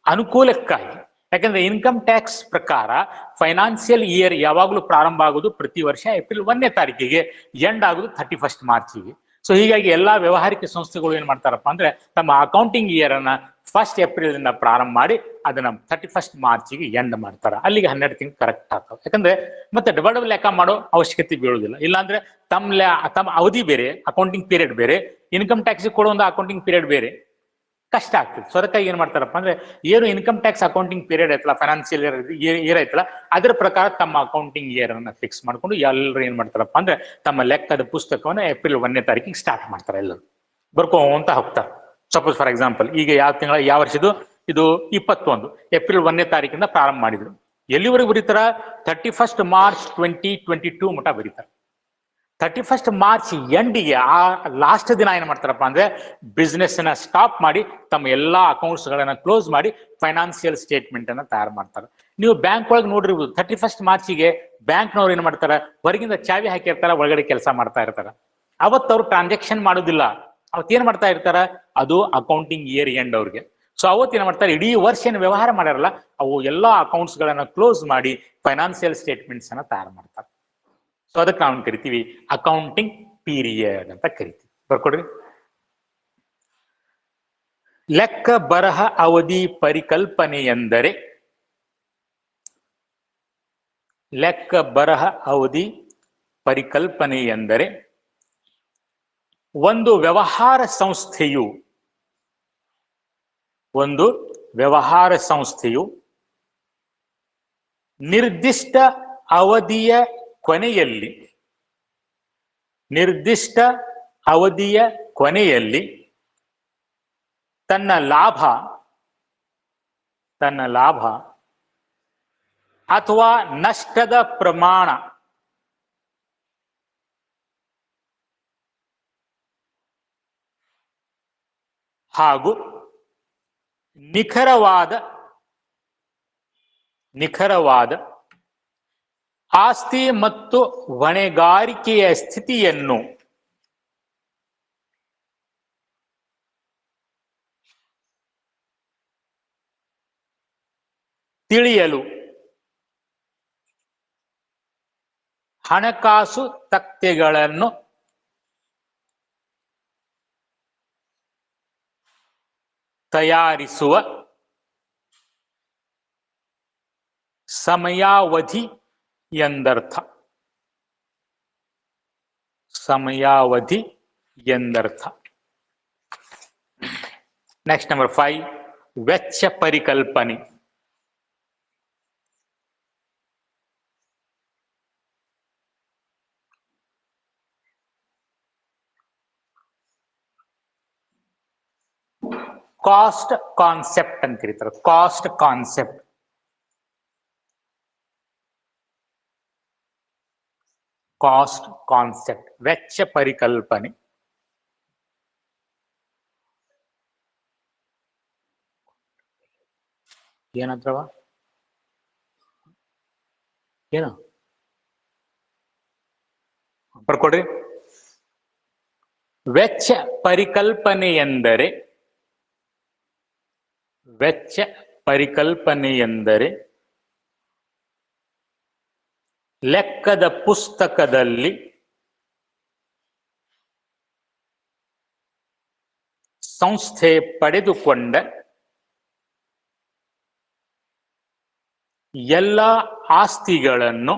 ಅನುಕೂಲಕ್ಕಾಗಿ, ಯಾಕಂದ್ರೆ ಇನ್ಕಮ್ ಟ್ಯಾಕ್ಸ್ ಪ್ರಕಾರ ಫೈನಾನ್ಸಿಯಲ್ ಇಯರ್ ಯಾವಾಗಲೂ ಪ್ರಾರಂಭ ಆಗುದು ಪ್ರತಿ ವರ್ಷ ಏಪ್ರಿಲ್ 1ನೇ ತಾರೀಕಿಗೆ, ಎಂಡ್ ಆಗುದು 31 ಮಾರ್ಚಿಗೆ. ಸೊ ಹೀಗಾಗಿ ಎಲ್ಲಾ ವ್ಯವಹಾರಿಕ ಸಂಸ್ಥೆಗಳು ಏನ್ ಮಾಡ್ತಾರಪ್ಪ ಅಂದ್ರೆ ತಮ್ಮ ಅಕೌಂಟಿಂಗ್ ಇಯರ್ ಅನ್ನ 1 ಏಪ್ರಿಲ್ ಇಂದ ಪ್ರಾರಂಭ ಮಾಡಿ ಅದನ್ನ 31 ಮಾರ್ಚಿಗೆ ಎಂಡ್ ಮಾಡ್ತಾರೆ. ಅಲ್ಲಿಗೆ 12 ತಿಂಗಳು ಕರೆಕ್ಟ್ ಆಗ್ತಾವೆ. ಯಾಕಂದ್ರೆ ಮತ್ತೆ ಡಬಲ್ ಡಬಲ್ ಲೆಕ್ಕ ಮಾಡೋ ಅವಶ್ಯಕತೆ ಬೀಳುವುದಿಲ್ಲ. ಇಲ್ಲಾಂದ್ರೆ ತಮ್ಮ ಅವಧಿ ಬೇರೆ, ಅಕೌಂಟಿಂಗ್ ಪೀರಿಯಡ್ ಬೇರೆ, ಇನ್ಕಮ್ ಟ್ಯಾಕ್ಸ್ ಕೊಡೋ ಒಂದು ಅಕೌಂಟಿಂಗ್ ಪೀರಿಯಡ್ ಬೇರೆ, ಕಷ್ಟ ಆಗ್ತದೆ. ಸೊ ಅದಕ್ಕಾಗಿ ಏನ್ ಮಾಡ್ತಾರಪ್ಪ ಅಂದ್ರೆ ಏನು ಇನ್ಕಮ್ ಟ್ಯಾಕ್ಸ್ ಅಕೌಂಟಿಂಗ್ ಪೀರಿಯಡ್ ಐತಲ್ಲ, ಫೈನಾನ್ಸಿಯಲ್ ಇಯರ್ ಐತಲ್ಲ, ಅದ್ರ ಪ್ರಕಾರ ತಮ್ಮ ಅಕೌಂಟಿಂಗ್ ಇಯರ್ ಅನ್ನ ಫಿಕ್ಸ್ ಮಾಡ್ಕೊಂಡು ಎಲ್ಲರೂ ಏನ್ ಮಾಡ್ತಾರಪ್ಪ ಅಂದ್ರೆ ತಮ್ಮ ಲೆಕ್ಕದ ಪುಸ್ತಕವನ್ನ ಏಪ್ರಿಲ್ 1ನೇ ತಾರೀಕಿಗೆ ಸ್ಟಾರ್ಟ್ ಮಾಡ್ತಾರೆ. ಎಲ್ಲರೂ ಬರ್ಕೊಂತ ಹೋಗ್ತಾರೆ. ಸಪೋಸ್ ಫಾರ್ ಎಕ್ಸಾಂಪಲ್ ಈಗ ಯಾವ ವರ್ಷದ್ದು ಇದು 21, ಏಪ್ರಿಲ್ 1ನೇ ತಾರೀಕಿಂದ ಪ್ರಾರಂಭ ಮಾಡಿದ್ರು. ಎಲ್ಲಿವರೆಗೂ ಬರೀತಾರ? 31 ಮಾರ್ಚ್ 2022 ಮಟ ಬರೀತಾರೆ. 31 ಮಾರ್ಚ್ ಎಂಡಿಗೆ ಆ ಲಾಸ್ಟ್ ದಿನ ಏನ್ ಮಾಡ್ತಾರಪ್ಪ ಅಂದ್ರೆ ಬಿಸ್ನೆಸ್ ಅನ್ನ ಸ್ಟಾಪ್ ಮಾಡಿ ತಮ್ಮ ಎಲ್ಲಾ ಅಕೌಂಟ್ಸ್ ಗಳನ್ನ ಕ್ಲೋಸ್ ಮಾಡಿ ಫೈನಾನ್ಸಿಯಲ್ ಸ್ಟೇಟ್ಮೆಂಟ್ ಅನ್ನ ತಯಾರು ಮಾಡ್ತಾರೆ. ನೀವು ಬ್ಯಾಂಕ್ ಒಳಗೆ ನೋಡಿರ್ಬೋದು, 31 ಮಾರ್ಚಿಗೆ ಬ್ಯಾಂಕ್ನವ್ರು ಏನ್ ಮಾಡ್ತಾರೆ, ಹೊರಗಿಂದ ಚಾವಿ ಹಾಕಿರ್ತಾರ, ಒಳಗಡೆ ಕೆಲಸ ಮಾಡ್ತಾ ಇರ್ತಾರ. ಅವತ್ತು ಅವ್ರು ಟ್ರಾನ್ಸಾಕ್ಷನ್ ಮಾಡೋದಿಲ್ಲ. ಅವತ್ತೇನ್ ಮಾಡ್ತಾ ಇರ್ತಾರ, ಅದು ಅಕೌಂಟಿಂಗ್ ಇಯರ್ ಎಂಡ್ ಅವ್ರಿಗೆ. ಸೊ ಅವತ್ತೇನ್ ಮಾಡ್ತಾರೆ, ಇಡೀ ವರ್ಷ ಏನು ವ್ಯವಹಾರ ಮಾಡ್ಯಾರಲ್ಲ ಅವು ಎಲ್ಲಾ ಅಕೌಂಟ್ಸ್ ಗಳನ್ನ ಕ್ಲೋಸ್ ಮಾಡಿ ಫೈನಾನ್ಸಿಯಲ್ ಸ್ಟೇಟ್ಮೆಂಟ್ಸ್ ಅನ್ನ ತಯಾರು ಮಾಡ್ತಾರೆ. ಸೊ ಅದಕ್ಕೆ ನಾವು ಕರಿತೀವಿ ಅಕೌಂಟಿಂಗ್ ಪೀರಿಯಡ್ ಅಂತ ಕರಿತೀವಿ. ಬರ್ಕೊಡ್ರಿ. ಲೆಕ್ಕ ಬರಹ ಅವಧಿ ಪರಿಕಲ್ಪನೆ ಎಂದರೆ, ಲೆಕ್ಕ ಬರಹ ಅವಧಿ ಪರಿಕಲ್ಪನೆ ಎಂದರೆ ಒಂದು ವ್ಯವಹಾರ ಸಂಸ್ಥೆಯು ನಿರ್ದಿಷ್ಟ ಅವಧಿಯ ಕೊನೆಯಲ್ಲಿ ತನ್ನ ಲಾಭ ಅಥವಾ ನಷ್ಟದ ಪ್ರಮಾಣ ಹಾಗೂ ನಿಖರವಾದ ಆಸ್ತಿ ಮತ್ತು ಹೊಣೆಗಾರಿಕೆಯ ಸ್ಥಿತಿಯನ್ನು ತಿಳಿಯಲು ಹಣಕಾಸು ತಕ್ತೆಗಳನ್ನು ತಯಾರಿಸುವ ಸಮಯಾವಧಿ ಎಂದರ್ಥ. ನೆಕ್ಸ್ಟ್ ನಂಬರ್ 5, ವೆಚ್ಚ ಪರಿಕಲ್ಪನೆ. ಕಾಸ್ಟ್ ಕಾನ್ಸೆಪ್ಟ್ ಅಂತ ಕರೀತಾರೆ. ಕಾಸ್ಟ್ ಕಾನ್ಸೆಪ್ಟ್ ವೆಚ್ಚ ಪರಿಕಲ್ಪನೆ. ಏನಂತ್ರವ ಏನು ಬರ್ಕೊಡ್ರಿ. ವೆಚ್ಚ ಪರಿಕಲ್ಪನೆ ಎಂದರೆ ಲೆಕ್ಕದ ಪುಸ್ತಕದಲ್ಲಿ ಸಂಸ್ಥೆ ಪಡೆದುಕೊಂಡ ಎಲ್ಲ ಆಸ್ತಿಗಳನ್ನು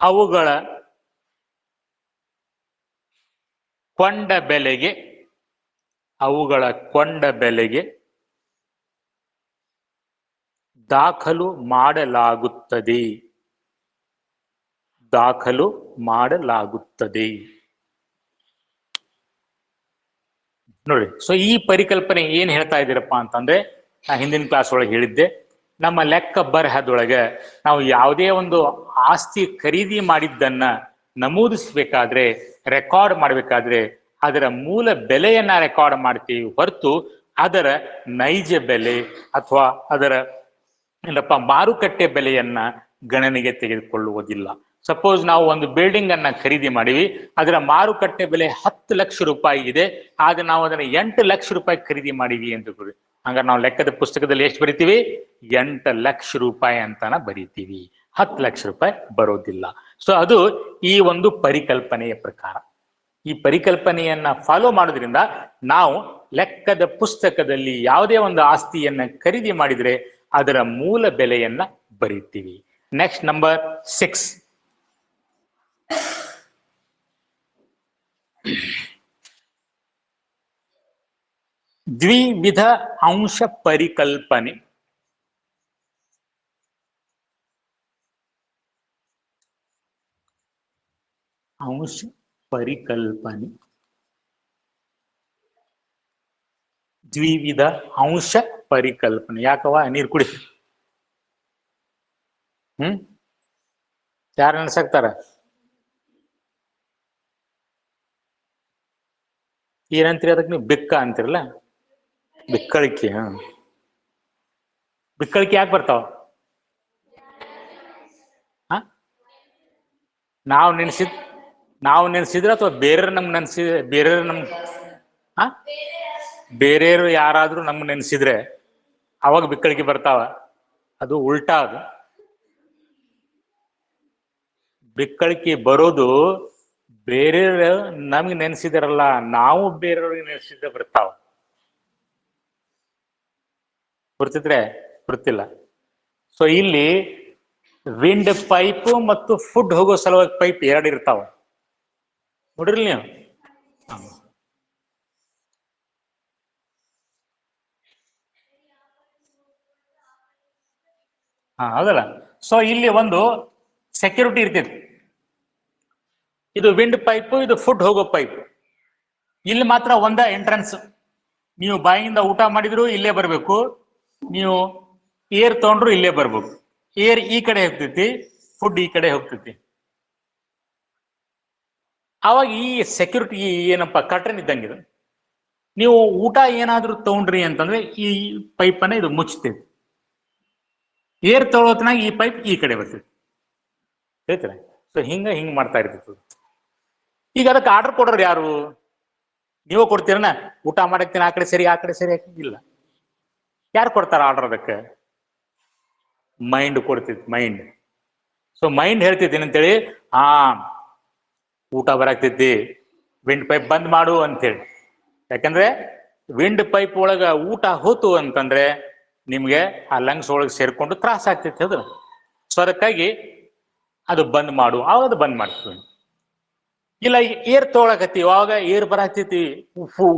ಅವುಗಳ ಕೊಂಡ ಬೆಲೆಗೆ ದಾಖಲು ಮಾಡಲಾಗುತ್ತದೆ. ನೋಡಿ, ಸೊ ಈ ಪರಿಕಲ್ಪನೆ ಏನ್ ಹೇಳ್ತಾ ಇದ್ದೀರಪ್ಪ ಅಂತಂದ್ರೆ, ನಾ ಹಿಂದಿನ ಕ್ಲಾಸ್ ಒಳಗೆ ಹೇಳಿದ್ದೆ, ನಮ್ಮ ಲೆಕ್ಕ ಬರಹದೊಳಗೆ ನಾವು ಯಾವುದೇ ಒಂದು ಆಸ್ತಿ ಖರೀದಿ ಮಾಡಿದ್ದನ್ನ ನಮೂದಿಸ್ಬೇಕಾದ್ರೆ, ರೆಕಾರ್ಡ್ ಮಾಡ್ಬೇಕಾದ್ರೆ ಅದರ ಮೂಲ ಬೆಲೆಯನ್ನ ರೆಕಾರ್ಡ್ ಮಾಡ್ತೀವಿ ಹೊರತು ಅದರ ನೈಜ ಬೆಲೆ ಅಥವಾ ಅದರ ಏನಪ್ಪ ಮಾರುಕಟ್ಟೆ ಬೆಲೆಯನ್ನ ಗಣನೆಗೆ ತೆಗೆದುಕೊಳ್ಳುವುದಿಲ್ಲ. ಸಪೋಸ್ ನಾವು ಒಂದು ಬಿಲ್ಡಿಂಗ್ ಅನ್ನ ಖರೀದಿ ಮಾಡಿವಿ, ಅದರ ಮಾರುಕಟ್ಟೆ ಬೆಲೆ 10 ಲಕ್ಷ ರೂಪಾಯಿ ಇದೆ, ಆದ್ರೆ ನಾವು ಅದನ್ನ 8 ಲಕ್ಷ ರೂಪಾಯಿ ಖರೀದಿ ಮಾಡಿವಿ ಅಂತ ತಿಳ್ಕೊಳ್ಳಿ. ಹಂಗಾರೆ ನಾವು ಲೆಕ್ಕದ ಪುಸ್ತಕದಲ್ಲಿ ಎಷ್ಟು ಬರಿತೀವಿ? 8 ಲಕ್ಷ ರೂಪಾಯಿ ಅಂತಾನ ಬರಿತೀವಿ, 10 ಲಕ್ಷ ರೂಪಾಯಿ ಬರೋದಿಲ್ಲ. ಸೊ ಅದು ಈ ಒಂದು ಪರಿಕಲ್ಪನೆಯ ಪ್ರಕಾರ. ಈ ಪರಿಕಲ್ಪನೆಯನ್ನ ಫಾಲೋ ಮಾಡೋದ್ರಿಂದ ನಾವು ಲೆಕ್ಕದ ಪುಸ್ತಕದಲ್ಲಿ ಯಾವುದೇ ಒಂದು ಆಸ್ತಿಯನ್ನ ಖರೀದಿ ಮಾಡಿದ್ರೆ ಅದರ ಮೂಲ ಬೆಲೆಯನ್ನ ಬರೀತೀವಿ. Next number 6. ದ್ವಿವಿಧ ಅಂಶ ಪರಿಕಲ್ಪನೆ. ದ್ವಿವಿಧ ಅಂಶ ಪರಿಕಲ್ಪನೆ. ಯಾಕವ ನೀರು ಕುಡಿ? ಯಾರು ನೆನ್ಸಾಕ್ತಾರ? ಏನಂತೀರಿ ಅದಕ್ಕೆ ನೀವು? ಬೆಕ್ಕ ಅಂತಿರಲ್ಲ, ಬಿಕ್ಕಳಿಕೆ. ಬಿಕ್ಕಳಿಕೆ ಯಾಕೆ ಬರ್ತಾವ? ನಾವು ನೆನ್ಸಿದ್ರ ಅಥವಾ ಬೇರೆಯವ್ರು ನಮ್ಗೆ ಬೇರೆಯವರು ಯಾರಾದ್ರೂ ನಮ್ಗೆ ನೆನ್ಸಿದ್ರೆ ಅವಾಗ ಬಿಕ್ಕಳಿಕೆ ಬರ್ತಾವ. ಅದು ಉಲ್ಟಾ. ಅದು ಬಿಕ್ಕಳಿಕೆ ಬರೋದು ಬೇರೆಯವ್ರು ನಮ್ಗೆ ನೆನ್ಸಿದಾರಲ್ಲ, ನಾವು ಬೇರೆಯವ್ರಿಗೆ ನೆನ್ಸಿದ್ರೆ ಬರ್ತಾವ. ಬರ್ತಿದ್ರೆ ಗೊತ್ತಿಲ್ಲ. ಸೊ ಇಲ್ಲಿ ವಿಂಡ್ ಪೈಪ್ ಮತ್ತು ಫುಡ್ ಹೋಗೋ ಸಲುವಾಗಿ ಪೈಪ್ 2 ಇರ್ತಾವ, ನೋಡ್ರಿ ನೀವು. ಹೌದಲ್ಲ? ಸೊ ಇಲ್ಲಿ ಒಂದು ಸೆಕ್ಯೂರಿಟಿ ಇರ್ತೈತಿ. ಇದು ವಿಂಡ್ ಪೈಪ್, ಇದು ಫುಡ್ ಹೋಗೋ ಪೈಪ್. ಇಲ್ಲಿ ಮಾತ್ರ ಒಂದ ಎಂಟ್ರೆನ್ಸ್. ನೀವು ಬಾಯಿಯಿಂದ ಊಟ ಮಾಡಿದ್ರು ಇಲ್ಲೇ ಬರ್ಬೇಕು, ನೀವು ಏರ್ ತಗೊಂಡ್ರು ಇಲ್ಲೇ ಬರ್ಬೇಕು. ಏರ್ ಈ ಕಡೆ ಹೋಗ್ತೈತಿ, ಫುಡ್ ಈ ಕಡೆ ಹೋಗ್ತೈತಿ. ಅವಾಗ ಈ ಸೆಕ್ಯೂರಿಟಿ ಏನಪ್ಪ ಕರ್ಟನ್ ಇದ್ದಂಗಿದೆ. ನೀವು ಊಟ ಏನಾದ್ರೂ ತಗೊಂಡ್ರಿ ಅಂತಂದ್ರೆ ಈ ಪೈಪ್ ಅನ್ನ ಇದು ಮುಚ್ಚತೈತಿ. ಏರ್ ತಗೊಳೋತ್ನಾಗ ಈ ಪೈಪ್ ಈ ಕಡೆ ಬರ್ತೈತಿ, ಹೇಳ್ತಾರೆ. ಸೊ ಹಿಂಗ್ ಮಾಡ್ತಾ ಇರ್ತೈತಿ. ಈಗ ಅದಕ್ಕೆ ಆರ್ಡರ್ ಕೊಡೋರು ಯಾರು? ನೀವು ಕೊಡ್ತೀರನ? ಊಟ ಮಾಡಕ್ತೀನಿ ಆ ಕಡೆ ಸರಿ ಆ ಕಡೆ ಸರಿ ಇಲ್ಲ. ಯಾರು ಕೊಡ್ತಾರ ಆರ್ಡರ್? ಅದಕ್ಕೆ ಮೈಂಡ್ ಕೊಡ್ತೈತಿ, ಮೈಂಡ್. ಸೊ ಮೈಂಡ್ ಹೇಳ್ತೈತಿ ಏನಂತೇಳಿ, ಊಟ ಬರಾಕ್ತೈತಿ, ವಿಂಡ್ ಪೈಪ್ ಬಂದ್ ಮಾಡು ಅಂತೇಳಿ. ಯಾಕಂದ್ರೆ ವಿಂಡ್ ಪೈಪ್ ಒಳಗ ಊಟ ಹೋತು ಅಂತಂದ್ರೆ ನಿಮ್ಗೆ ಆ ಲಂಗ್ಸ್ ಒಳಗೆ ಸೇರ್ಕೊಂಡು ತ್ರಾಸ ಆಗ್ತೈತಿ. ಅದು ಸೊ ಅದಕ್ಕಾಗಿ ಅದು ಬಂದ್ ಮಾಡು, ಆವಾಗ ಅದು ಬಂದ್ ಮಾಡ್ತೀವಿ. ಇಲ್ಲ ಏರ್ ತೊಗೊಳಕತ್ತೀವಿ, ಅವಾಗ ಏರ್ ಬರಾಕ್ತೈತಿ,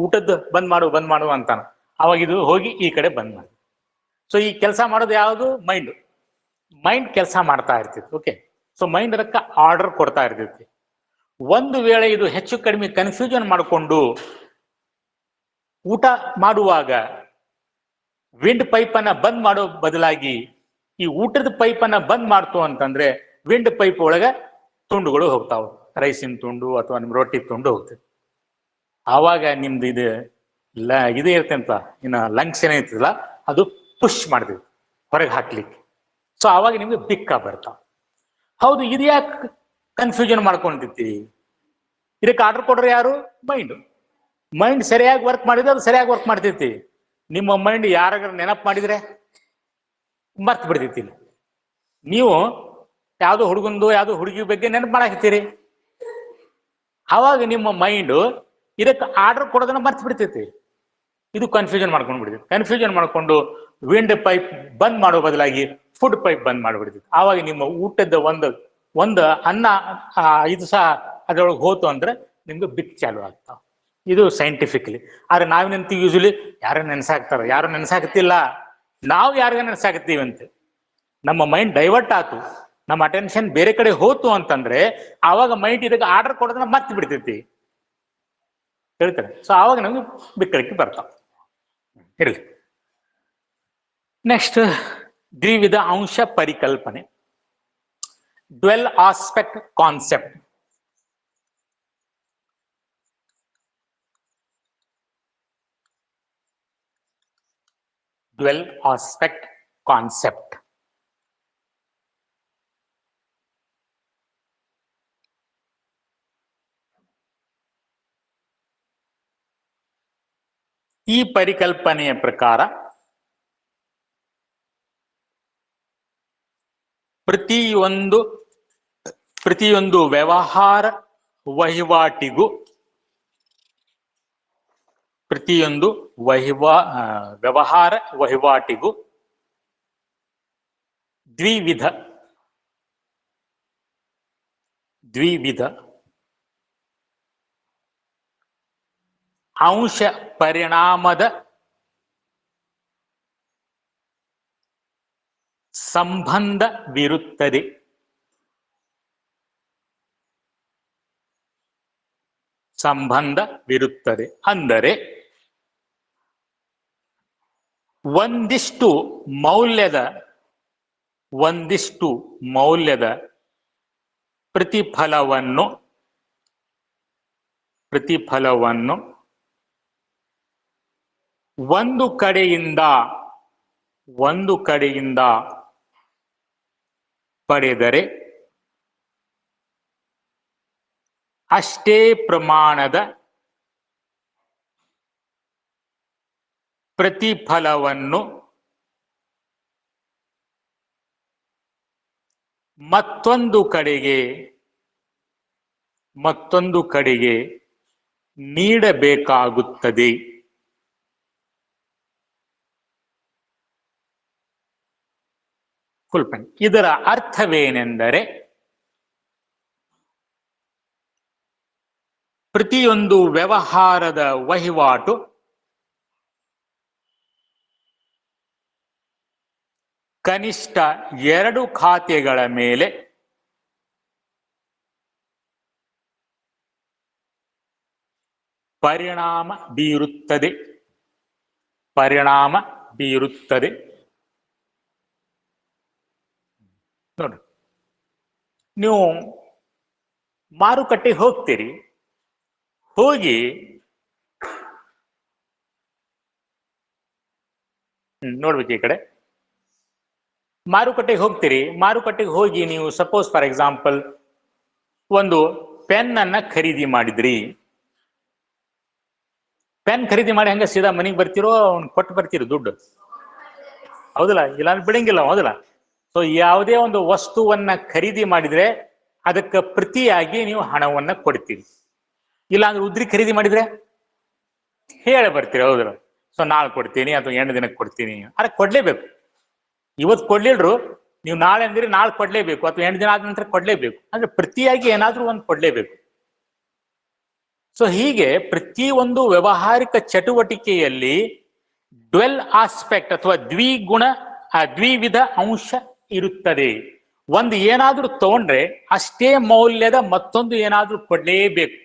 ಊಟದ್ದು ಬಂದ್ ಮಾಡು ಅಂತಾನ. ಅವಾಗ ಇದು ಹೋಗಿ ಈ ಕಡೆ ಬಂದ್ ಮಾಡಿ. ಸೊ ಈ ಕೆಲಸ ಮಾಡೋದು ಯಾವುದು? ಮೈಂಡ್ ಕೆಲಸ ಮಾಡ್ತಾ ಇರ್ತೈತಿ. ಓಕೆ. ಸೊ ಮೈಂಡ್ ಅದಕ್ಕೆ ಆರ್ಡರ್ ಕೊಡ್ತಾ ಇರ್ತೈತಿ. ಒಂದು ವೇಳೆ ಇದು ಹೆಚ್ಚು ಕಡಿಮೆ ಕನ್ಫ್ಯೂಷನ್ ಮಾಡಿಕೊಂಡು ಊಟ ಮಾಡುವಾಗ ವಿಂಡ್ ಪೈಪ್ ಅನ್ನ ಬಂದ್ ಮಾಡೋ ಬದಲಾಗಿ ಈ ಊಟದ ಪೈಪ್ ಅನ್ನ ಬಂದ್ ಮಾಡ್ತು ಅಂತಂದ್ರೆ ವಿಂಡ್ ಪೈಪ್ ಒಳಗ ತುಂಡುಗಳು ಹೋಗ್ತಾವ. ರೈಸಿನ ತುಂಡು ಅಥವಾ ನಿಮ್ ರೊಟ್ಟಿ ತುಂಡು ಹೋಗ್ತದೆ. ಆವಾಗ ನಿಮ್ದು ಇದು ಇರ್ತದೆ ಅಂತ, ಇನ್ನ ಲಂಗ್ಸ್ ಏನೈತಲ್ಲ ಅದು ಪುಷ್ ಮಾಡ್ತೀವಿ ಹೊರಗೆ ಹಾಕ್ಲಿಕ್ಕೆ. ಸೊ ಆವಾಗ ನಿಮ್ಗೆ ಬಿಕ್ಕ ಬರ್ತಾವ. ಹೌದು, ಇದು ಯಾಕೆ ಕನ್ಫ್ಯೂಷನ್ ಮಾಡ್ಕೊಂಡಿರ್ತೀವಿ? ಇದಕ್ಕೆ ಆರ್ಡರ್ ಕೊಡ್ರೆ ಯಾರು? ಮೈಂಡ್. ಮೈಂಡ್ ಸರಿಯಾಗಿ ವರ್ಕ್ ಮಾಡಿದ್ರೆ ಅದು ಸರಿಯಾಗಿ ವರ್ಕ್ ಮಾಡ್ತೈತಿ. ನಿಮ್ಮ ಮೈಂಡ್ ಯಾರಾಗ ನೆನಪು ಮಾಡಿದ್ರೆ ಮರ್ತ್ ಬಿಡ್ತೈತಿ. ನೀವು ಯಾವ್ದೋ ಹುಡುಗಂದು ಯಾವ್ದೋ ಹುಡುಗಿ ಬಗ್ಗೆ ನೆನಪು ಮಾಡಾಕತ್ತೀರಿ, ಅವಾಗ ನಿಮ್ಮ ಮೈಂಡ್ ಇದಕ್ಕೆ ಆರ್ಡರ್ ಕೊಡೋದನ್ನ ಮರ್ತ್ ಬಿಡ್ತೈತಿ. ಇದು ಕನ್ಫ್ಯೂಷನ್ ಮಾಡ್ಕೊಂಡು ಬಿಡ್ತೈತಿ. ಕನ್ಫ್ಯೂಷನ್ ಮಾಡ್ಕೊಂಡು ವಿಂಡ್ ಪೈಪ್ ಬಂದ್ ಮಾಡೋ ಬದಲಾಗಿ ಫುಡ್ ಪೈಪ್ ಬಂದ್ ಮಾಡಿಬಿಡ್ತೈತಿ. ಆವಾಗ ನಿಮ್ಮ ಊಟದ ಒಂದು ಅನ್ನ 5 ಸಹ ಅದ್ರೊಳಗೆ ಹೋತು ಅಂದ್ರೆ ನಿಮ್ಗೆ ಬಿಕ್ ಚಾಲು ಆಗ್ತಾವ. ಇದು ಸೈಂಟಿಫಿಕ್ಲಿ. ಆದ್ರೆ ನಾವೇನಂತ ಯೂಶಲಿ ಯಾರು ನೆನ್ಸಾಕ್ತಾರ, ಯಾರು ನೆನ್ಸಾಕತ್ತಿಲ್ಲ, ನಾವು ಯಾರಿಗ ನೆನ್ಸಾಕತ್ತೀವಿ ಅಂತ ನಮ್ಮ ಮೈಂಡ್ ಡೈವರ್ಟ್ ಆತು, ನಮ್ಮ ಅಟೆನ್ಷನ್ ಬೇರೆ ಕಡೆ ಹೋತು ಅಂತಂದ್ರೆ ಆವಾಗ ಮೈಂಡ್ ಇದಕ್ಕೆ ಆರ್ಡರ್ ಕೊಡೋದನ್ನ ಮರ್ತ್ ಬಿಡ್ತೈತಿ, ಹೇಳ್ತಾರೆ. ಸೊ ಆವಾಗ ನಮ್ಗೆ ಬಿಕ್ಕಳಿಕೆ ಬರ್ತಾವ. ಇರಲಿ. ನೆಕ್ಸ್ಟ್, ದ್ವಿವಿಧ ಅಂಶ ಪರಿಕಲ್ಪನೆ, dwell aspect concept. Dwell aspect concept. ಈ ಪರಿಕಲ್ಪನೆಯ ಪ್ರಕಾರ ಪ್ರತಿಯೊಂದು ವ್ಯವಹಾರ ವಹಿವಾಟಿಗೂ ದ್ವಿವಿಧ ಅಂಶ ಪರಿಣಾಮದ ಸಂಬಂಧವಿರುತ್ತದೆ. ಅಂದರೆ ಒಂದಿಷ್ಟು ಮೌಲ್ಯದ ಪ್ರತಿಫಲವನ್ನು ಒಂದು ಕಡೆಯಿಂದ ಪಡೆದರೆ ಅಷ್ಟೇ ಪ್ರಮಾಣದ ಪ್ರತಿಫಲವನ್ನು ಮತ್ತೊಂದು ಕಡೆಗೆ ನೀಡಬೇಕಾಗುತ್ತದೆ. Full PAN. ಇದರ ಅರ್ಥವೇನೆಂದರೆ ಪ್ರತಿಯೊಂದು ವ್ಯವಹಾರದ ವಹಿವಾಟು ಕನಿಷ್ಠ 2 ಖಾತೆಗಳ ಮೇಲೆ ಪರಿಣಾಮ ಬೀರುತ್ತದೆ. ನೋಡಿ, ನೀವು ಮಾರುಕಟ್ಟೆಗೆ ಹೋಗ್ತೀರಿ, ಹೋಗಿ ನೋಡ್ಬೇಕು ಈ ಕಡೆ. ಮಾರುಕಟ್ಟೆಗೆ ಹೋಗಿ ನೀವು ಸಪೋಸ್ ಫಾರ್ ಎಕ್ಸಾಂಪಲ್ ಒಂದು ಪೆನ್ ಅನ್ನ ಖರೀದಿ ಮಾಡಿದ್ರಿ. ಪೆನ್ ಖರೀದಿ ಮಾಡಿ ಹಂಗ ಸೀದಾ ಮನೆಗೆ ಬರ್ತಿರೋ ಅವ್ನು ಕೊಟ್ಟು ಬರ್ತೀರೋ ದುಡ್ಡು? ಹೌದಲ್ಲ? ಇಲ್ಲ ಬಿಡಂಗಿಲ್ಲ, ಹೌದಲ್ಲ? ಸೊ ಯಾವುದೇ ಒಂದು ವಸ್ತುವನ್ನ ಖರೀದಿ ಮಾಡಿದ್ರೆ ಅದಕ್ಕೆ ಪ್ರತಿಯಾಗಿ ನೀವು ಹಣವನ್ನ ಕೊಡ್ತೀರಿ. ಇಲ್ಲ ಅಂದ್ರೆ ಉದ್ರಿ ಖರೀದಿ ಮಾಡಿದ್ರೆ ಹೇಳಿ ಬರ್ತೀರಿ, ಹೌದಲ್ಲ? ಸೊ ನಾಳೆ ಕೊಡ್ತೀನಿ ಅಥವಾ 8 ದಿನಕ್ಕೆ ಕೊಡ್ತೀನಿ, ಅರೆ ಕೊಡ್ಲೇಬೇಕು. ಇವತ್ತು ಕೊಡ್ಲಿಲ್ರು, ನೀವು ನಾಳೆ ಅಂದ್ರೆ ನಾಳೆ ಕೊಡ್ಲೇಬೇಕು, ಅಥವಾ 8 ದಿನ ಆದ ನಂತರ ಕೊಡ್ಲೇಬೇಕು. ಅಂದ್ರೆ ಪ್ರತಿಯಾಗಿ ಏನಾದ್ರೂ ಒಂದು ಕೊಡ್ಲೇಬೇಕು. ಸೊ ಹೀಗೆ ಪ್ರತಿಯೊಂದು ವ್ಯವಹಾರಿಕ ಚಟುವಟಿಕೆಯಲ್ಲಿ ಡ್ವೆಲ್ ಆಸ್ಪೆಕ್ಟ್ ಅಥವಾ ದ್ವಿವಿಧ ಅಂಶ ಇರುತ್ತದೆ. ಒಂದು ಏನಾದ್ರೂ ತಗೊಂಡ್ರೆ ಅಷ್ಟೇ ಮೌಲ್ಯದ ಮತ್ತೊಂದು ಏನಾದ್ರೂ ಕೊಡ್ಲೇಬೇಕು.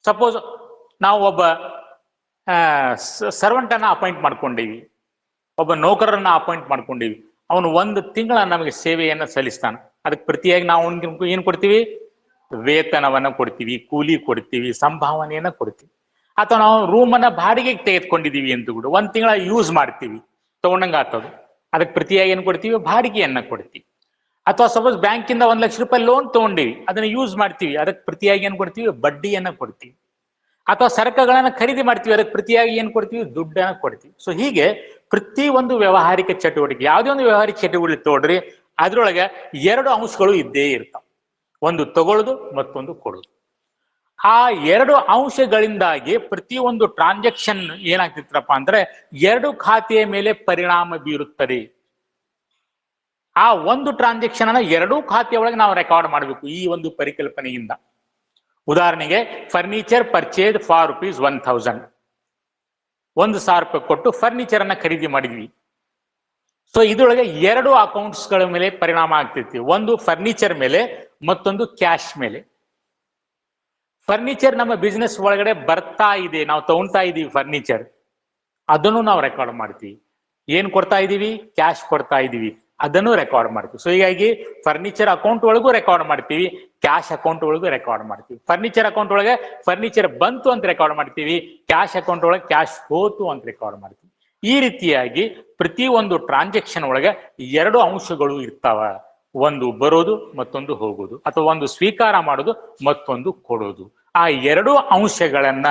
ಸಪೋಸ್ ನಾವು ಒಬ್ಬ ಸರ್ವೆಂಟನ್ನ ಅಪಾಯಿಂಟ್ ಮಾಡ್ಕೊಂಡೀವಿ, ಒಬ್ಬ ನೌಕರರನ್ನ ಅಪಾಯಿಂಟ್ ಮಾಡ್ಕೊಂಡೀವಿ. ಅವನು 1 ತಿಂಗಳ ನಮಗೆ ಸೇವೆಯನ್ನ ಸಲ್ಲಿಸ್ತಾನೆ. ಅದಕ್ಕೆ ಪ್ರತಿಯಾಗಿ ನಾವು ಏನ್ ಕೊಡ್ತೀವಿ? ವೇತನವನ್ನ ಕೊಡ್ತೀವಿ, ಕೂಲಿ ಕೊಡ್ತೀವಿ, ಸಂಭಾವನೆಯನ್ನ ಕೊಡ್ತೀವಿ. ಅಥವಾ ನಾವು ರೂಮನ್ನ ಬಾಡಿಗೆಗೆ ತೆಗೆದುಕೊಂಡಿದೀವಿ ಅಂತ ಕೂಡ 1 ತಿಂಗಳ ಯೂಸ್ ಮಾಡ್ತೀವಿ, ತಗೊಂಡಂಗ ಆಗ್ತದೆ. ಅದಕ್ಕೆ ಪ್ರತಿಯಾಗಿ ಏನ್ ಕೊಡ್ತೀವಿ? ಬಾಡಿಗೆಯನ್ನ ಕೊಡ್ತೀವಿ. ಅಥವಾ ಸಪೋಸ್ ಬ್ಯಾಂಕಿಂದ 1,00,000 ರೂಪಾಯಿ ಲೋನ್ ತಗೊಂಡಿವಿ, ಅದನ್ನ ಯೂಸ್ ಮಾಡ್ತೀವಿ, ಅದಕ್ಕೆ ಪ್ರತಿಯಾಗಿ ಏನ್ ಕೊಡ್ತೀವಿ? ಬಡ್ಡಿಯನ್ನ ಕೊಡ್ತೀವಿ. ಅಥವಾ ಸರಕುಗಳನ್ನ ಖರೀದಿ ಮಾಡ್ತೀವಿ, ಅದಕ್ಕೆ ಪ್ರತಿಯಾಗಿ ಏನ್ ಕೊಡ್ತೀವಿ? ದುಡ್ಡನ್ನ ಕೊಡ್ತೀವಿ. ಸೊ ಹೀಗೆ ಪ್ರತಿ ಒಂದು ವ್ಯವಹಾರಿಕ ಚಟುವಟಿಕೆ, ಯಾವುದೇ ಒಂದು ವ್ಯವಹಾರಿಕ ಚಟುವಟಿಕೆ ತೋಡ್ರಿ, ಅದ್ರೊಳಗೆ ಎರಡು ಅಂಶಗಳು ಇದ್ದೇ ಇರ್ತಾವ. ಒಂದು ತಗೊಳ್ಳೋದು, ಮತ್ತೊಂದು ಕೊಡೋದು. ಆ ಎರಡು ಅಂಶಗಳಿಂದಾಗಿ ಪ್ರತಿ ಒಂದು ಟ್ರಾನ್ಸಾಕ್ಷನ್ ಏನಾಗ್ತಿತ್ತಪ್ಪ ಅಂದ್ರೆ ಎರಡು ಖಾತೆಯ ಮೇಲೆ ಪರಿಣಾಮ ಬೀರುತ್ತದೆ. ಆ ಒಂದು ಟ್ರಾನ್ಸಾಕ್ಷನ್ ಅನ್ನ ಎರಡೂ ಖಾತೆಯ ಒಳಗೆ ನಾವು ರೆಕಾರ್ಡ್ ಮಾಡಬೇಕು ಈ ಒಂದು ಪರಿಕಲ್ಪನೆಯಿಂದ. ಉದಾಹರಣೆಗೆ, ಫರ್ನಿಚರ್ ಪರ್ಚೇಸ್ ಫಾರ್ ₹1,000, 1,000 ರೂಪಾಯಿ ಕೊಟ್ಟು ಫರ್ನಿಚರ್ ಅನ್ನ ಖರೀದಿ ಮಾಡಿದ್ವಿ. ಸೊ ಇದ್ರೊಳಗೆ ಎರಡು ಅಕೌಂಟ್ಸ್ ಗಳ ಮೇಲೆ ಪರಿಣಾಮ ಆಗ್ತೈತಿ. ಒಂದು ಫರ್ನಿಚರ್ ಮೇಲೆ, ಮತ್ತೊಂದು ಕ್ಯಾಶ್ ಮೇಲೆ. ಫರ್ನಿಚರ್ ನಮ್ಮ ಬಿಸ್ನೆಸ್ ಒಳಗಡೆ ಬರ್ತಾ ಇದೆ, ನಾವು ತಗೊಂತಾ ಇದೀವಿ ಫರ್ನಿಚರ್, ಅದನ್ನು ನಾವು ರೆಕಾರ್ಡ್ ಮಾಡ್ತೀವಿ. ಏನ್ ಕೊಡ್ತಾ ಇದೀವಿ? ಕ್ಯಾಶ್ ಕೊಡ್ತಾ ಇದೀವಿ, ಅದನ್ನು ರೆಕಾರ್ಡ್ ಮಾಡ್ತೀವಿ. ಸೊ ಹೀಗಾಗಿ ಫರ್ನಿಚರ್ ಅಕೌಂಟ್ ಒಳಗೂ ರೆಕಾರ್ಡ್ ಮಾಡ್ತೀವಿ, ಕ್ಯಾಶ್ ಅಕೌಂಟ್ ಒಳಗೂ ರೆಕಾರ್ಡ್ ಮಾಡ್ತೀವಿ. ಫರ್ನಿಚರ್ ಅಕೌಂಟ್ ಒಳಗೆ ಫರ್ನಿಚರ್ ಬಂತು ಅಂತ ರೆಕಾರ್ಡ್ ಮಾಡ್ತೀವಿ, ಕ್ಯಾಶ್ ಅಕೌಂಟ್ ಒಳಗೆ ಕ್ಯಾಶ್ ಹೋತು ಅಂತ ರೆಕಾರ್ಡ್ ಮಾಡ್ತೀವಿ. ಈ ರೀತಿಯಾಗಿ ಪ್ರತಿ ಒಂದು ಟ್ರಾನ್ಸಾಕ್ಷನ್ ಒಳಗೆ ಎರಡು ಅಂಶಗಳು ಇರ್ತಾವ. ಒಂದು ಬರೋದು, ಮತ್ತೊಂದು ಹೋಗೋದು, ಅಥವಾ ಒಂದು ಸ್ವೀಕಾರ ಮಾಡೋದು, ಮತ್ತೊಂದು ಕೊಡೋದು. ಆ ಎರಡು ಅಂಶಗಳನ್ನ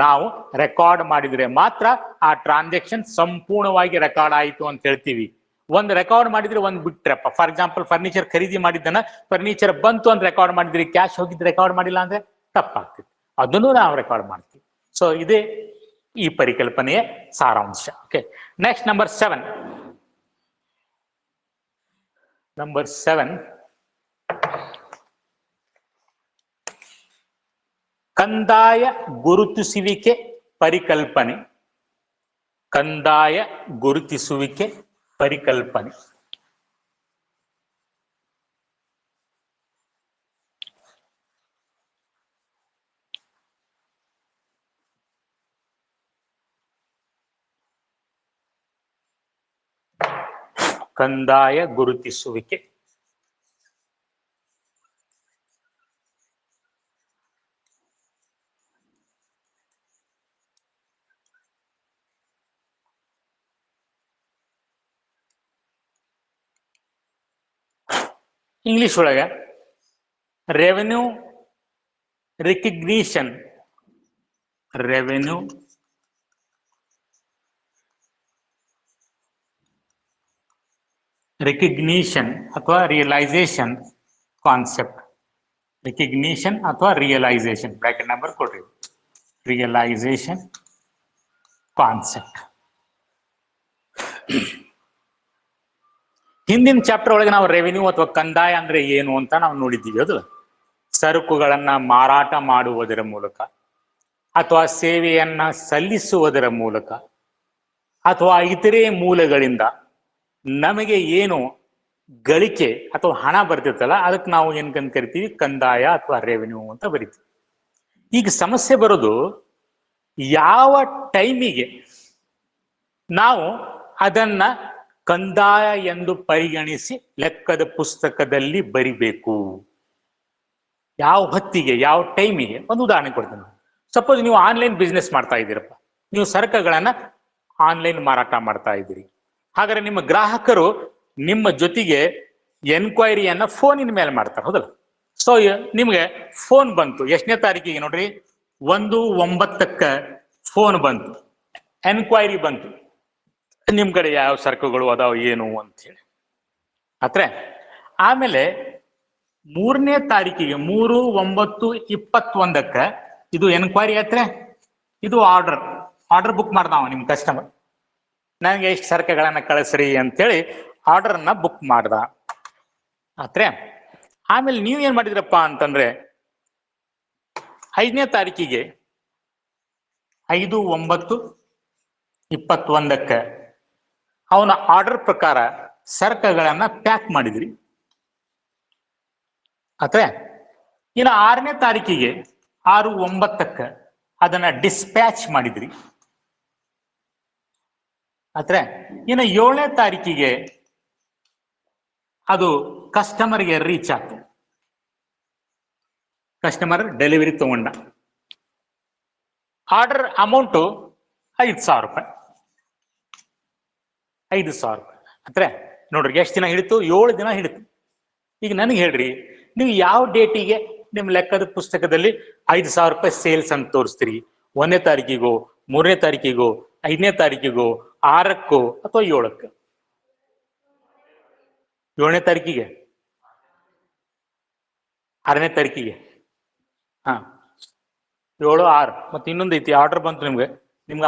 ನಾವು ರೆಕಾರ್ಡ್ ಮಾಡಿದ್ರೆ ಮಾತ್ರ ಆ ಟ್ರಾನ್ಸಾಕ್ಷನ್ ಸಂಪೂರ್ಣವಾಗಿ ರೆಕಾರ್ಡ್ ಆಯಿತು ಅಂತ ಹೇಳ್ತೀವಿ. ಒಂದು ರೆಕಾರ್ಡ್ ಮಾಡಿದ್ರೆ ಒಂದು ಬಿಟ್ರಪ್ಪ. ಫಾರ್ ಎಕ್ಸಾಂಪಲ್, ಫರ್ನಿಚರ್ ಖರೀದಿ ಮಾಡಿದ್ದನ್ನ ಫರ್ನಿಚರ್ ಬಂತು ಅಂತ ರೆಕಾರ್ಡ್ ಮಾಡಿದ್ರಿ, ಕ್ಯಾಶ್ ಹೋಗಿದ್ದು ರೆಕಾರ್ಡ್ ಮಾಡಿಲ್ಲ ಅಂದ್ರೆ ತಪ್ಪಾಗ್ತದೆ. ಅದನ್ನು ನಾವು ರೆಕಾರ್ಡ್ ಮಾಡ್ತೀವಿ. ಸೊ ಇದೇ ಈ ಪರಿಕಲ್ಪನೆಯ ಸಾರಾಂಶ. Okay, next number 7. ನಂಬರ್ 7, ಕಂದಾಯ ಗುರುತಿಸುವಿಕೆ ಪರಿಕಲ್ಪನೆ. ಕಂದಾಯ ಗುರುತಿಸುವಿಕೆ ಪರಿಕಲ್ಪನೆ. ಕಂದಾಯ ಗುರುತಿಸುವಿಕೆ. ಇಂಗ್ಲಿಷ್ ಒಳಗೆ ರೆವೆನ್ಯೂ ರಿಕಗ್ನಿಷನ್, ರೆವೆನ್ಯೂ ರಿಕಗ್ನಿಷನ್ ಅಥವಾ ರಿಯಲೈಸೇಷನ್ ಕಾನ್ಸೆಪ್ಟ್. ರಿಕಗ್ನಿಷನ್ ಅಥವಾ ರಿಯಲೈಸೇಷನ್, ಬ್ರಾಕೆಟ್ ನಂಬರ್ ಕೊಡ್ರಿ, ರಿಯಲೈಸೇಷನ್ ಕಾನ್ಸೆಪ್ಟ್. ಹಿಂದಿನ ಚಾಪ್ಟರ್ ಒಳಗೆ ನಾವು ರೆವೆನ್ಯೂ ಅಥವಾ ಕಂದಾಯ ಅಂದ್ರೆ ಏನು ಅಂತ ನಾವು ನೋಡಿದ್ದೀವಿ. ಅದು ಸರಕುಗಳನ್ನ ಮಾರಾಟ ಮಾಡುವುದರ ಮೂಲಕ, ಅಥವಾ ಸೇವೆಯನ್ನ ಸಲ್ಲಿಸುವುದರ ಮೂಲಕ, ಅಥವಾ ಇತರೆ ಮೂಲಗಳಿಂದ ನಮಗೆ ಏನು ಗಳಿಕೆ ಅಥವಾ ಹಣ ಬರ್ತಿರ್ತಲ್ಲ, ಅದಕ್ಕೆ ನಾವು ಏನ್ಕಂತ ಕರಿತೀವಿ? ಕಂದಾಯ ಅಥವಾ ರೆವೆನ್ಯೂ ಅಂತ ಬರಿತೀವಿ. ಈಗ ಸಮಸ್ಯೆ ಬರೋದು, ಯಾವ ಟೈಮಿಗೆ ನಾವು ಅದನ್ನ ಕಂದಾಯ ಎಂದು ಪರಿಗಣಿಸಿ ಲೆಕ್ಕದ ಪುಸ್ತಕದಲ್ಲಿ ಬರಿಬೇಕು? ಯಾವ ಹೊತ್ತಿಗೆ, ಯಾವ ಟೈಮಿಗೆ? ಒಂದು ಉದಾಹರಣೆ ಕೊಡ್ತೀನಿ. ಸಪೋಸ್ ನೀವು ಆನ್ಲೈನ್ ಬಿಸ್ನೆಸ್ ಮಾಡ್ತಾ ಇದ್ದೀರಪ್ಪ, ನೀವು ಸರಕುಗಳನ್ನ ಆನ್ಲೈನ್ ಮಾರಾಟ ಮಾಡ್ತಾ ಇದ್ದೀರಿ. ಹಾಗಾದ್ರೆ ನಿಮ್ಮ ಗ್ರಾಹಕರು ನಿಮ್ಮ ಜೊತೆಗೆ ಎನ್ಕ್ವೈರಿಯನ್ನ ಫೋನಿನ ಮೇಲೆ ಮಾಡ್ತಾರೆ, ಹೌದಲ್ಲ? ಸೊ ನಿಮ್ಗೆ ಫೋನ್ ಬಂತು, ಎಷ್ಟನೇ ತಾರೀಕಿಗೆ ನೋಡ್ರಿ? 1/9 ಫೋನ್ ಬಂತು, ಎನ್ಕ್ವೈರಿ ಬಂತು, ನಿಮ್ ಕಡೆ ಯಾವ ಸರಕುಗಳು ಅದಾವ ಏನು ಅಂತ ಹೇಳಿ. ಆದ್ರೆ ಆಮೇಲೆ 3ನೇ ತಾರೀಕಿಗೆ 3/9/21 ಇದು ಎನ್ಕ್ವೈರಿ ಆಯ್ತ್ರೆ, ಇದು ಆರ್ಡರ್ ಬುಕ್ ಮಾಡ್ದಾವ ನಿಮ್ ಕಸ್ಟಮರ್, ನನಗೆ ಎಷ್ಟು ಸರಕುಗಳನ್ನ ಕಳಿಸ್ರಿ ಅಂತೇಳಿ ಆರ್ಡರ್ನ ಬುಕ್ ಮಾಡ್ದ. ಆದ್ರೆ ಆಮೇಲೆ ನೀವ್ ಏನ್ ಮಾಡಿದ್ರಪ್ಪ ಅಂತಂದ್ರೆ 5ನೇ ತಾರೀಕಿಗೆ 5/9/21 ಅವನ ಆರ್ಡರ್ ಪ್ರಕಾರ ಸರಕುಗಳನ್ನ ಪ್ಯಾಕ್ ಮಾಡಿದ್ರಿ. ಆದ್ರೆ ಇನ್ನು 6ನೇ ತಾರೀಕಿಗೆ 6/9 ಅದನ್ನ ಡಿಸ್ಪ್ಯಾಚ್ ಮಾಡಿದ್ರಿ. ಆದ್ರೆ ಇನ್ನು 7ನೇ ತಾರೀಕಿಗೆ ಅದು ಕಸ್ಟಮರ್ಗೆ ರೀಚ್ ಆಗ್ತದೆ. ಕಸ್ಟಮರ್ ಡೆಲಿವರಿ ತಗೊಂಡ. ಆರ್ಡರ್ ಅಮೌಂಟು 5,000 ರೂಪಾಯಿ. 5,000 ರೂಪಾಯಿ. ಅಂದ್ರೆ ನೋಡ್ರಿ ಎಷ್ಟು ದಿನ ಹಿಡಿತು? 7 ದಿನ ಹಿಡಿತು. ಈಗ ನನಗೆ ಹೇಳ್ರಿ, ನೀವು ಯಾವ ಡೇಟಿಗೆ ನಿಮ್ ಲೆಕ್ಕದ ಪುಸ್ತಕದಲ್ಲಿ 5,000 ರೂಪಾಯಿ ಸೇಲ್ಸ್ ಅಂತ ತೋರಿಸ್ತೀರಿ? 1ನೇ ತಾರೀಕಿಗೋ, 3ನೇ ತಾರೀಕಿಗೋ, 5ನೇ ತಾರೀಕಿಗೋ, 6ಕ್ಕೋ ಅಥವಾ 7ಕ್ಕೆ? 7ನೇ ತಾರೀಕಿಗೆ, 6ನೇ ತಾರೀಕಿಗೆ. ಹಾ, 7, 6 ಮತ್ತೆ ಇನ್ನೊಂದು ಐತಿ ಆರ್ಡರ್ ಬಂತು ನಿಮ್ಗೆ.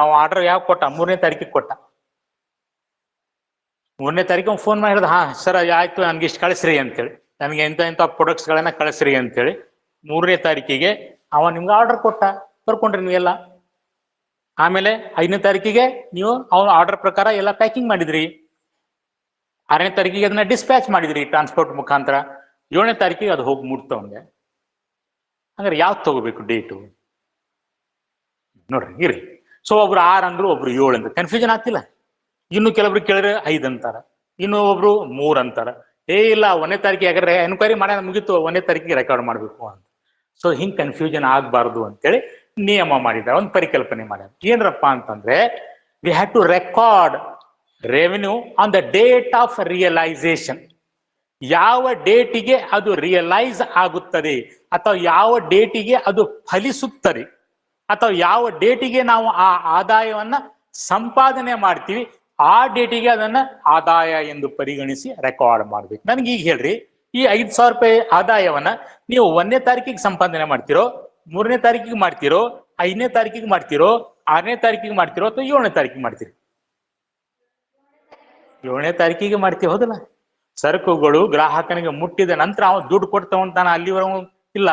ಅವ ಆರ್ಡರ್ ಯಾವ ಕೊಟ್ಟ? 3ನೇ ತಾರೀಕಿಗೆ ಕೊಟ್ಟ. 3ನೇ ತಾರೀಕು ಫೋನ್ ಮಾಡಿ ಹೇಳಿದ, ಹಾ ಸರ್ ಆಯ್ತು ನನ್ಗೆ ಇಷ್ಟು ಕಳಿಸ್ರಿ ಅಂತೇಳಿ, ನನಗೆ ಇಂಥ ಪ್ರಾಡಕ್ಟ್ಸ್ ಗಳನ್ನ ಕಳಿಸ್ರಿ ಅಂತೇಳಿ 3ನೇ ತಾರೀಕಿಗೆ ಅವ ನಿಮ್ಗೆ ಆರ್ಡರ್ ಕೊಟ್ಟ, ಬರ್ಕೊಂಡ್ರಿ ನೀವೆಲ್ಲ. ಆಮೇಲೆ 5ನೇ ತಾರೀಕಿಗೆ ನೀವು ಅವನ ಆರ್ಡರ್ ಪ್ರಕಾರ ಎಲ್ಲ ಪ್ಯಾಕಿಂಗ್ ಮಾಡಿದ್ರಿ. 6ನೇ ತಾರೀಕಿಗೆ ಅದನ್ನ ಡಿಸ್ಪ್ಯಾಚ್ ಮಾಡಿದ್ರಿ ಟ್ರಾನ್ಸ್ಪೋರ್ಟ್ ಮುಖಾಂತರ. 7ನೇ ತಾರೀಕಿಗೆ ಅದು ಹೋಗಿ ಮುಟ್ತವನ್ಗೆ. ಹಂಗಾರೆ ಯಾವ್ದು ತಗೋಬೇಕು ಡೇಟು? ನೋಡ್ರಿ ಇರ್ಲಿ. ಸೊ ಒಬ್ರು 6 ಅಂದ್ರು, ಒಬ್ರು 7 ಅಂತ ಕನ್ಫ್ಯೂಷನ್ ಆಗ್ತಿಲ್ಲ. ಇನ್ನು ಕೆಲವ್ರು ಕೇಳಿದ್ರೆ 5 ಅಂತಾರ, ಇನ್ನು ಒಬ್ರು 3 ಅಂತಾರ. ಇಲ್ಲ 1ನೇ ತಾರೀಕಿಗೆ ಯಾಕಂದ್ರೆ ಎನ್ಕ್ವೈರಿ ಮಾಡ್ಯಾನ ಮುಗಿತು, 1ನೇ ತಾರೀಕಿಗೆ ರೆಕಾರ್ಡ್ ಮಾಡ್ಬೇಕು ಅಂತ. ಸೊ ಹಿಂಗ್ ಕನ್ಫ್ಯೂಷನ್ ಆಗ್ಬಾರ್ದು ಅಂತೇಳಿ ನಿಯಮ ಮಾಡಿದ, ಒಂದು ಪರಿಕಲ್ಪನೆ ಮಾಡ್ಯಾರ. ಏನ್ರಪ್ಪ ಅಂತಂದ್ರೆ, we have to record revenue on the date of realisation. ಯಾವ ಡೇಟಿಗೆ ಅದು ರಿಯಲೈಸ್ ಆಗುತ್ತದೆ ಅಥವಾ ಯಾವ ಡೇಟಿಗೆ ಅದು ಫಲಿಸುತ್ತದೆ ಅಥವಾ ಯಾವ ಡೇಟಿಗೆ ನಾವು ಆ ಆದಾಯವನ್ನ ಸಂಪಾದನೆ ಮಾಡ್ತೀವಿ, ಆ ಡೇಟಿಗೆ ಅದನ್ನ ಆದಾಯ ಎಂದು ಪರಿಗಣಿಸಿ ರೆಕಾರ್ಡ್ ಮಾಡ್ಬೇಕು. ನನಗೆ ಈಗ ಹೇಳ್ರಿ, ಈ 5,000 ರೂಪಾಯಿ ಆದಾಯವನ್ನ ನೀವು 1ನೇ ತಾರೀಕಿಗೆ ಸಂಪಾದನೆ ಮಾಡ್ತಿರೋ, 3ನೇ ತಾರೀಕಿಗೆ ಮಾಡ್ತಿರೋ, 5ನೇ ತಾರೀಕಿಗೆ ಮಾಡ್ತಿರೋ, 6ನೇ ತಾರೀಕಿಗೆ ಮಾಡ್ತಿರೋ ಅಥವಾ 7ನೇ ತಾರೀಕಿಗೆ ಮಾಡ್ತೀರಿ? 7ನೇ ತಾರೀಕಿಗೆ ಮಾಡ್ತೀವಿ, ಹೌದಲ್ಲ? ಸರಕುಗಳು ಗ್ರಾಹಕನಿಗೆ ಮುಟ್ಟಿದ ನಂತರ ಅವ ದುಡ್ಡು ಕೊಟ್ಟು ತಗೊಂತಾನ, ಅಲ್ಲಿವರೆಗೂ ಇಲ್ಲ.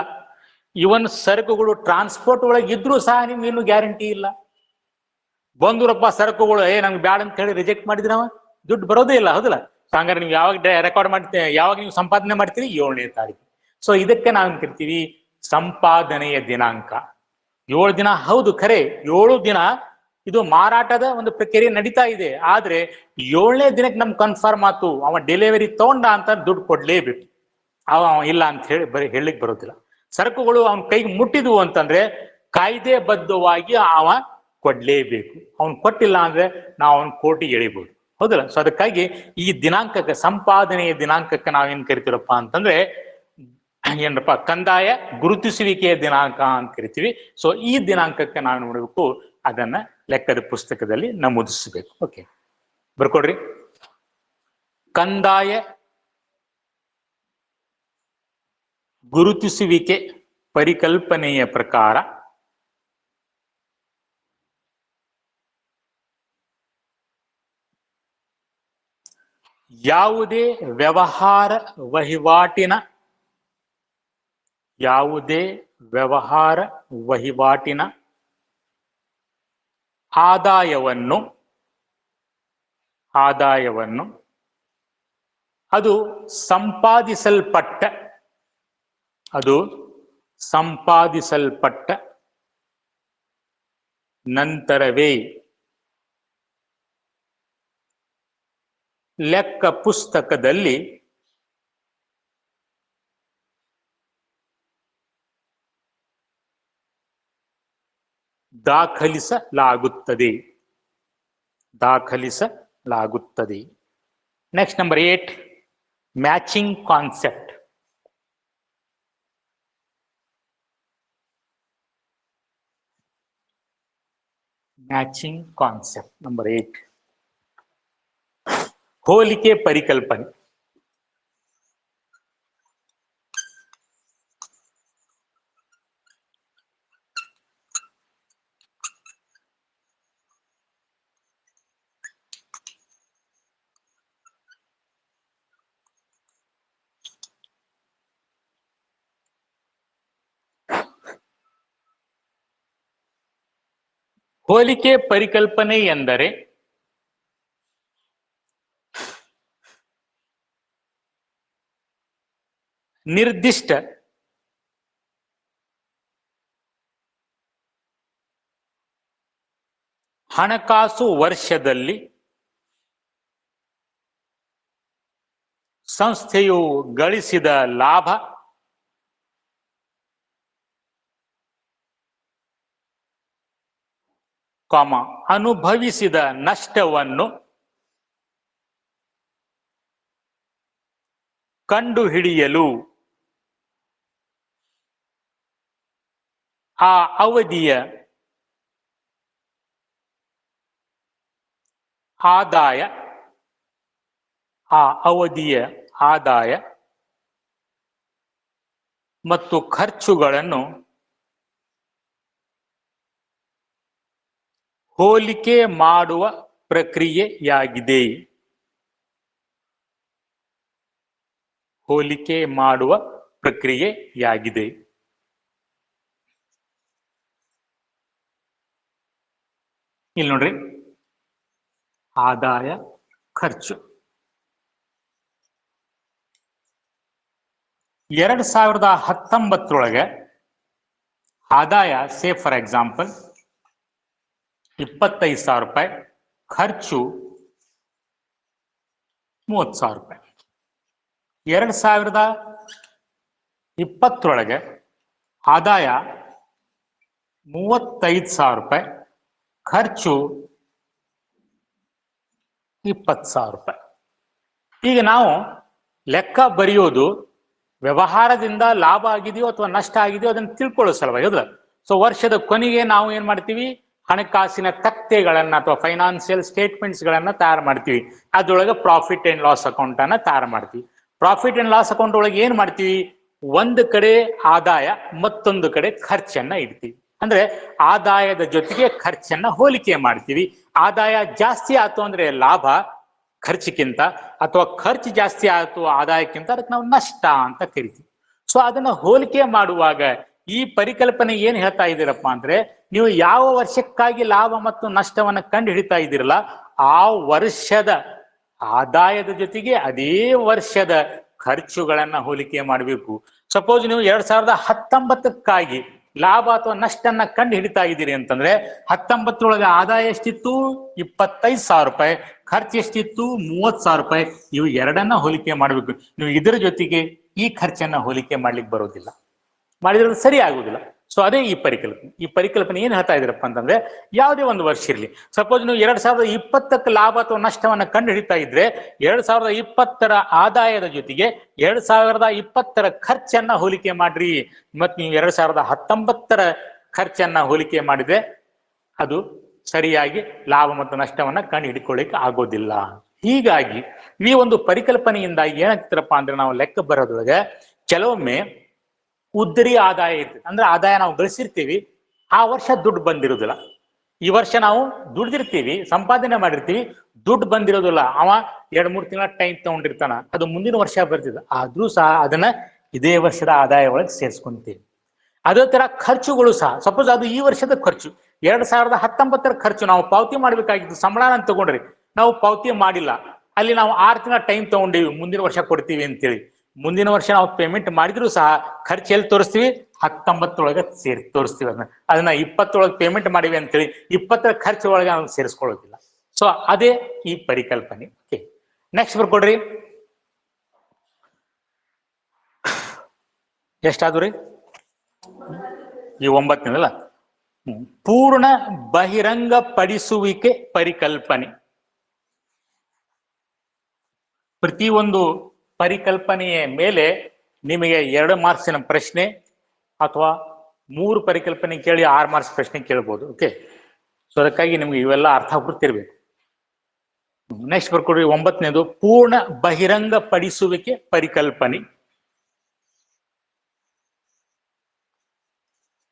ಇವನ್ ಸರಕುಗಳು ಟ್ರಾನ್ಸ್ಪೋರ್ಟ್ ಒಳಗೆ ಇದ್ರೂ ಸಹ ನಿಮ್ಗೆ ಇನ್ನೂ ಗ್ಯಾರಂಟಿ ಇಲ್ಲ. ಬಂದೂರಪ್ಪ ಸರಕುಗಳು, ನಮ್ಗೆ ಬ್ಯಾಡ ಅಂತ ಹೇಳಿ ರಿಜೆಕ್ಟ್ ಮಾಡಿದ್ರೆ ಅವ ದುಡ್ಡು ಬರೋದೇ ಇಲ್ಲ, ಹೌದಲ್ಲ? ಹಂಗಾರೆ ನೀವು ಯಾವಾಗ ರೆಕಾರ್ಡ್ ಮಾಡ್ತೀವಿ, ಯಾವಾಗ ನೀವು ಸಂಪಾದನೆ ಮಾಡ್ತೀರಿ? 7ನೇ ತಾರೀಕು. ಸೊ ಇದಕ್ಕೆ ನಾವು ಕರಿತೀವಿ ಸಂಪಾದನೆಯ ದಿನಾಂಕ. 7 ದಿನ, ಹೌದು ಖರೆ, 7 ದಿನ ಇದು ಮಾರಾಟದ ಒಂದು ಪ್ರಕ್ರಿಯೆ ನಡೀತಾ ಇದೆ. ಆದ್ರೆ 7ನೇ ದಿನಕ್ಕೆ ನಮ್ಗೆ ಕನ್ಫರ್ಮ್ ಆತು, ಅವ ಡೆಲಿವರಿ ತಗೊಂಡ ಅಂತ ದುಡ್ಡು ಕೊಡ್ಲೇಬೇಕು. ಅವ ಇಲ್ಲ ಅಂತ ಹೇಳಿ ಹೇಳಲಿಕ್ಕೆ ಬರೋದಿಲ್ಲ. ಸರಕುಗಳು ಅವನ ಕೈಗೆ ಮುಟ್ಟಿದ್ವು ಅಂತಂದ್ರೆ ಕಾಯ್ದೆಬದ್ಧವಾಗಿ ಅವ ಕೊಡ್ಲೇಬೇಕು. ಅವನ್ ಕೊಟ್ಟಿಲ್ಲ ಅಂದ್ರೆ ನಾವು ಅವನ್ ಕೋರ್ಟಿಗೆ ಎಳಿಬಹುದು, ಹೌದಲ್ಲ? ಸೊ ಅದಕ್ಕಾಗಿ ಈ ದಿನಾಂಕಕ್ಕೆ, ಸಂಪಾದನೆಯ ದಿನಾಂಕಕ್ಕೆ ನಾವೇನ್ ಕರಿತೀರಪ್ಪ ಅಂತಂದ್ರೆ ಏನಪ್ಪ, ಕಂದಾಯ ಗುರುತಿಸುವಿಕೆಯ ದಿನಾಂಕ ಅಂತ ಕರಿತೀವಿ. ಸೊ ಈ ದಿನಾಂಕಕ್ಕೆ ನಾವು ನೋಡಬೇಕು, ಅದನ್ನ ಲೆಕ್ಕದ ಪುಸ್ತಕದಲ್ಲಿ ನಮೂದಿಸಬೇಕು. ಓಕೆ, ಬರ್ಕೊಡ್ರಿ. ಕಂದಾಯ ಗುರುತಿಸುವಿಕೆ ಪರಿಕಲ್ಪನೆಯ ಪ್ರಕಾರ ಯಾವುದೇ ವ್ಯವಹಾರ ವಹಿವಾಟಿನ ಆದಾಯವನ್ನು ಅದು ಸಂಪಾದಿಸಲ್ಪಟ್ಟ ನಂತರವೇ ಲೆಕ್ಕ ಪುಸ್ತಕದಲ್ಲಿ ದಾಖಲಿಸಲಾಗುತ್ತದೆ. Next number 8, matching concept. Number 8, ಹೋಲಿಕೆ ಪರಿಕಲ್ಪನೆ. ಹೋಲಿಕೆ ಪರಿಕಲ್ಪನೆ ಎಂದರೆ ನಿರ್ದಿಷ್ಟ ಹಣಕಾಸು ವರ್ಷದಲ್ಲಿ ಸಂಸ್ಥೆಯು ಗಳಿಸಿದ ಲಾಭ ಅನುಭವಿಸಿದ ನಷ್ಟವನ್ನು ಕಂಡುಹಿಡಿಯಲು ಆ ಅವಧಿಯ ಆದಾಯ ಮತ್ತು ಖರ್ಚುಗಳನ್ನು ಹೋಲಿಕೆ ಮಾಡುವ ಪ್ರಕ್ರಿಯೆಯಾಗಿದೆ. ಇಲ್ಲಿ ನೋಡ್ರಿ, ಆದಾಯ ಖರ್ಚು 2019 ಆದಾಯ ಸೇ ಫಾರ್ ಎಕ್ಸಾಂಪಲ್ 25,000 ರೂಪಾಯಿ, ಖರ್ಚು 30,000 ರೂಪಾಯಿ. 2020 ಆದಾಯ 35,000 ರೂಪಾಯಿ, ಖರ್ಚು 20,000 ರೂಪಾಯಿ. ಈಗ ನಾವು ಲೆಕ್ಕ ಬರೆಯೋದು ವ್ಯವಹಾರದಿಂದ ಲಾಭ ಆಗಿದೆಯೋ ಅಥವಾ ನಷ್ಟ ಆಗಿದೆಯೋ ಅದನ್ನು ತಿಳ್ಕೊಳ್ಳೋ ಸಲುವಾಗಿ. ಹೌದಾ? ಸೊ ವರ್ಷದ ಕೊನೆಗೆ ನಾವು ಏನ್ ಮಾಡ್ತೀವಿ, ಹಣಕಾಸಿನ ತಕ್ತೆಗಳನ್ನ ಅಥವಾ ಫೈನಾನ್ಸಿಯಲ್ ಸ್ಟೇಟ್ಮೆಂಟ್ಸ್ ಗಳನ್ನ ತಯಾರು ಮಾಡ್ತೀವಿ. ಅದ್ರೊಳಗೆ ಪ್ರಾಫಿಟ್ ಅಂಡ್ ಲಾಸ್ ಅಕೌಂಟ್ ಅನ್ನ ತಯಾರು ಮಾಡ್ತೀವಿ. ಪ್ರಾಫಿಟ್ ಅಂಡ್ ಲಾಸ್ ಅಕೌಂಟ್ ಒಳಗೆ ಏನ್ ಮಾಡ್ತೀವಿ, ಒಂದು ಕಡೆ ಆದಾಯ ಮತ್ತೊಂದು ಕಡೆ ಖರ್ಚನ್ನ ಇಡ್ತೀವಿ. ಅಂದ್ರೆ ಆದಾಯದ ಜೊತೆಗೆ ಖರ್ಚನ್ನ ಹೋಲಿಕೆ ಮಾಡ್ತೀವಿ. ಆದಾಯ ಜಾಸ್ತಿ ಆಯ್ತು ಅಂದ್ರೆ ಲಾಭ ಖರ್ಚಿಗಿಂತ, ಅಥವಾ ಖರ್ಚು ಜಾಸ್ತಿ ಆಯ್ತು ಆದಾಯಕ್ಕಿಂತ, ಅದಕ್ಕೆ ನಾವು ನಷ್ಟ ಅಂತ ಕರಿತೀವಿ. ಸೊ ಅದನ್ನ ಹೋಲಿಕೆ ಮಾಡುವಾಗ ಈ ಪರಿಕಲ್ಪನೆ ಏನ್ ಹೇಳ್ತಾ ಇದ್ದೀರಪ್ಪ ಅಂದ್ರೆ, ನೀವು ಯಾವ ವರ್ಷಕ್ಕಾಗಿ ಲಾಭ ಮತ್ತು ನಷ್ಟವನ್ನ ಕಂಡು ಹಿಡಿತಾ ಇದ್ದೀರಲ್ಲ, ಆ ವರ್ಷದ ಆದಾಯದ ಜೊತೆಗೆ ಅದೇ ವರ್ಷದ ಖರ್ಚುಗಳನ್ನ ಹೋಲಿಕೆ ಮಾಡಬೇಕು. ಸಪೋಸ್ ನೀವು 2019 ಲಾಭ ಅಥವಾ ನಷ್ಟನ್ನ ಕಂಡು ಹಿಡಿತಾ ಇದ್ದೀರಿ ಅಂತಂದ್ರೆ, 19 ಆದಾಯ ಎಷ್ಟಿತ್ತು, 25,000 ರೂಪಾಯಿ, ಖರ್ಚು ಎಷ್ಟಿತ್ತು, 30,000 ರೂಪಾಯಿ. ಇವು ಎರಡನ್ನ ಹೋಲಿಕೆ ಮಾಡಬೇಕು. ನೀವು ಇದರ ಜೊತೆಗೆ ಈ ಖರ್ಚನ್ನ ಹೋಲಿಕೆ ಮಾಡ್ಲಿಕ್ಕೆ ಬರೋದಿಲ್ಲ, ಮಾಡಿದ್ರೆ ಸರಿ ಆಗುದಿಲ್ಲ. ಸೊ ಅದೇ ಈ ಪರಿಕಲ್ಪನೆ ಏನ್ ಹೇಳ್ತಾ ಇದ್ದೀರಪ್ಪ ಅಂತಂದ್ರೆ, ಯಾವುದೇ ಒಂದು ವರ್ಷ ಇರಲಿ, ಸಪೋಸ್ ನೀವು 2020 ಲಾಭ ಅಥವಾ ನಷ್ಟವನ್ನ ಕಂಡು ಹಿಡಿತಾ ಇದ್ರೆ 2020 ಆದಾಯದ ಜೊತೆಗೆ 2020 ಖರ್ಚನ್ನ ಹೋಲಿಕೆ ಮಾಡ್ರಿ. ಮತ್ ನೀವು 2019 ಖರ್ಚನ್ನ ಹೋಲಿಕೆ ಮಾಡಿದ್ರೆ ಅದು ಸರಿಯಾಗಿ ಲಾಭ ಮತ್ತು ನಷ್ಟವನ್ನ ಕಂಡು ಹಿಡ್ಕೊಳ್ಳಿಕ್ಕೆ ಆಗೋದಿಲ್ಲ. ಹೀಗಾಗಿ ಈ ಒಂದು ಪರಿಕಲ್ಪನೆಯಿಂದ ಏನಾಗ್ತಿರಪ್ಪ ಅಂದ್ರೆ, ನಾವು ಲೆಕ್ಕ ಬರೋದ್ರೊಳಗೆ ಕೆಲವೊಮ್ಮೆ ಉದ್ದರಿ ಆದಾಯ ಇರ್ತದೆ. ಅಂದ್ರೆ ಆದಾಯ ನಾವು ಗಳಿಸಿರ್ತೀವಿ, ಆ ವರ್ಷ ದುಡ್ಡು ಬಂದಿರೋದಿಲ್ಲ. ಈ ವರ್ಷ ನಾವು ದುಡ್ದಿರ್ತೀವಿ, ಸಂಪಾದನೆ ಮಾಡಿರ್ತೀವಿ, ದುಡ್ಡು ಬಂದಿರೋದಿಲ್ಲ. ಅವ 2-3 ತಿಂಗಳ ಟೈಮ್ ತಗೊಂಡಿರ್ತಾನ, ಅದು ಮುಂದಿನ ವರ್ಷ ಬರ್ತಿದೆ. ಆದ್ರೂ ಸಹ ಅದನ್ನ ಇದೇ ವರ್ಷದ ಆದಾಯ ಒಳಗೆ ಸೇರಿಸ್ಕೊಂತೀವಿ. ಅದೇ ತರ ಖರ್ಚುಗಳು ಸಹ, ಸಪೋಸ್ ಅದು ಈ ವರ್ಷದ ಖರ್ಚು, 2019 ಖರ್ಚು ನಾವು ಪಾವತಿ ಮಾಡ್ಬೇಕಾಗಿತ್ತು. ಸಂಬಳ ಅಂತ ತಗೊಂಡ್ರಿ, ನಾವು ಪಾವತಿ ಮಾಡಿಲ್ಲ, ಅಲ್ಲಿ ನಾವು 6 ತಿಂಗಳ ಟೈಮ್ ತಗೊಂಡಿವಿ, ಮುಂದಿನ ವರ್ಷ ಕೊಡ್ತೀವಿ ಅಂತೇಳಿ. ಮುಂದಿನ ವರ್ಷ ನಾವು ಪೇಮೆಂಟ್ ಮಾಡಿದ್ರು ಸಹ ಖರ್ಚು ಎಲ್ಲಿ ತೋರಿಸ್ತೀವಿ, 19 ಸೇರಿ ತೋರಿಸ್ತೀವಿ. ಅದನ್ನ 20 ಪೇಮೆಂಟ್ ಮಾಡಿವಿ ಅಂತೇಳಿ 20 ಖರ್ಚು ಒಳಗೆ ನಾವು ಸೇರಿಸ್ಕೊಳ್ಳೋದಿಲ್ಲ. ಸೊ ಅದೇ ಈ ಪರಿಕಲ್ಪನೆ. Okay, next ಬರ್ಕೊಡ್ರಿ. ಎಷ್ಟಾದ್ರಿ ಈ 9ನೇದಲ್ಲ, ಪೂರ್ಣ ಬಹಿರಂಗ ಪಡಿಸುವಿಕೆ ಪರಿಕಲ್ಪನೆ. ಪ್ರತಿಯೊಂದು ಪರಿಕಲ್ಪನೆಯ ಮೇಲೆ ನಿಮಗೆ 2 ಮಾರ್ಕ್ಸಿನ ಪ್ರಶ್ನೆ ಅಥವಾ 3 ಪರಿಕಲ್ಪನೆ ಕೇಳಿ 6 ಮಾರ್ಕ್ಸ್ ಪ್ರಶ್ನೆ ಕೇಳ್ಬೋದು. ಓಕೆ, ಸೊ ಅದಕ್ಕಾಗಿ ನಿಮ್ಗೆ ಇವೆಲ್ಲ ಅರ್ಥ ಗೊತ್ತಿರ್ಬೇಕು. ನೆಕ್ಸ್ಟ್ ಬರ್ಕೊಡ್ರಿ 9ನೇದು, ಪೂರ್ಣ ಬಹಿರಂಗ ಪಡಿಸುವಿಕೆ ಪರಿಕಲ್ಪನೆ.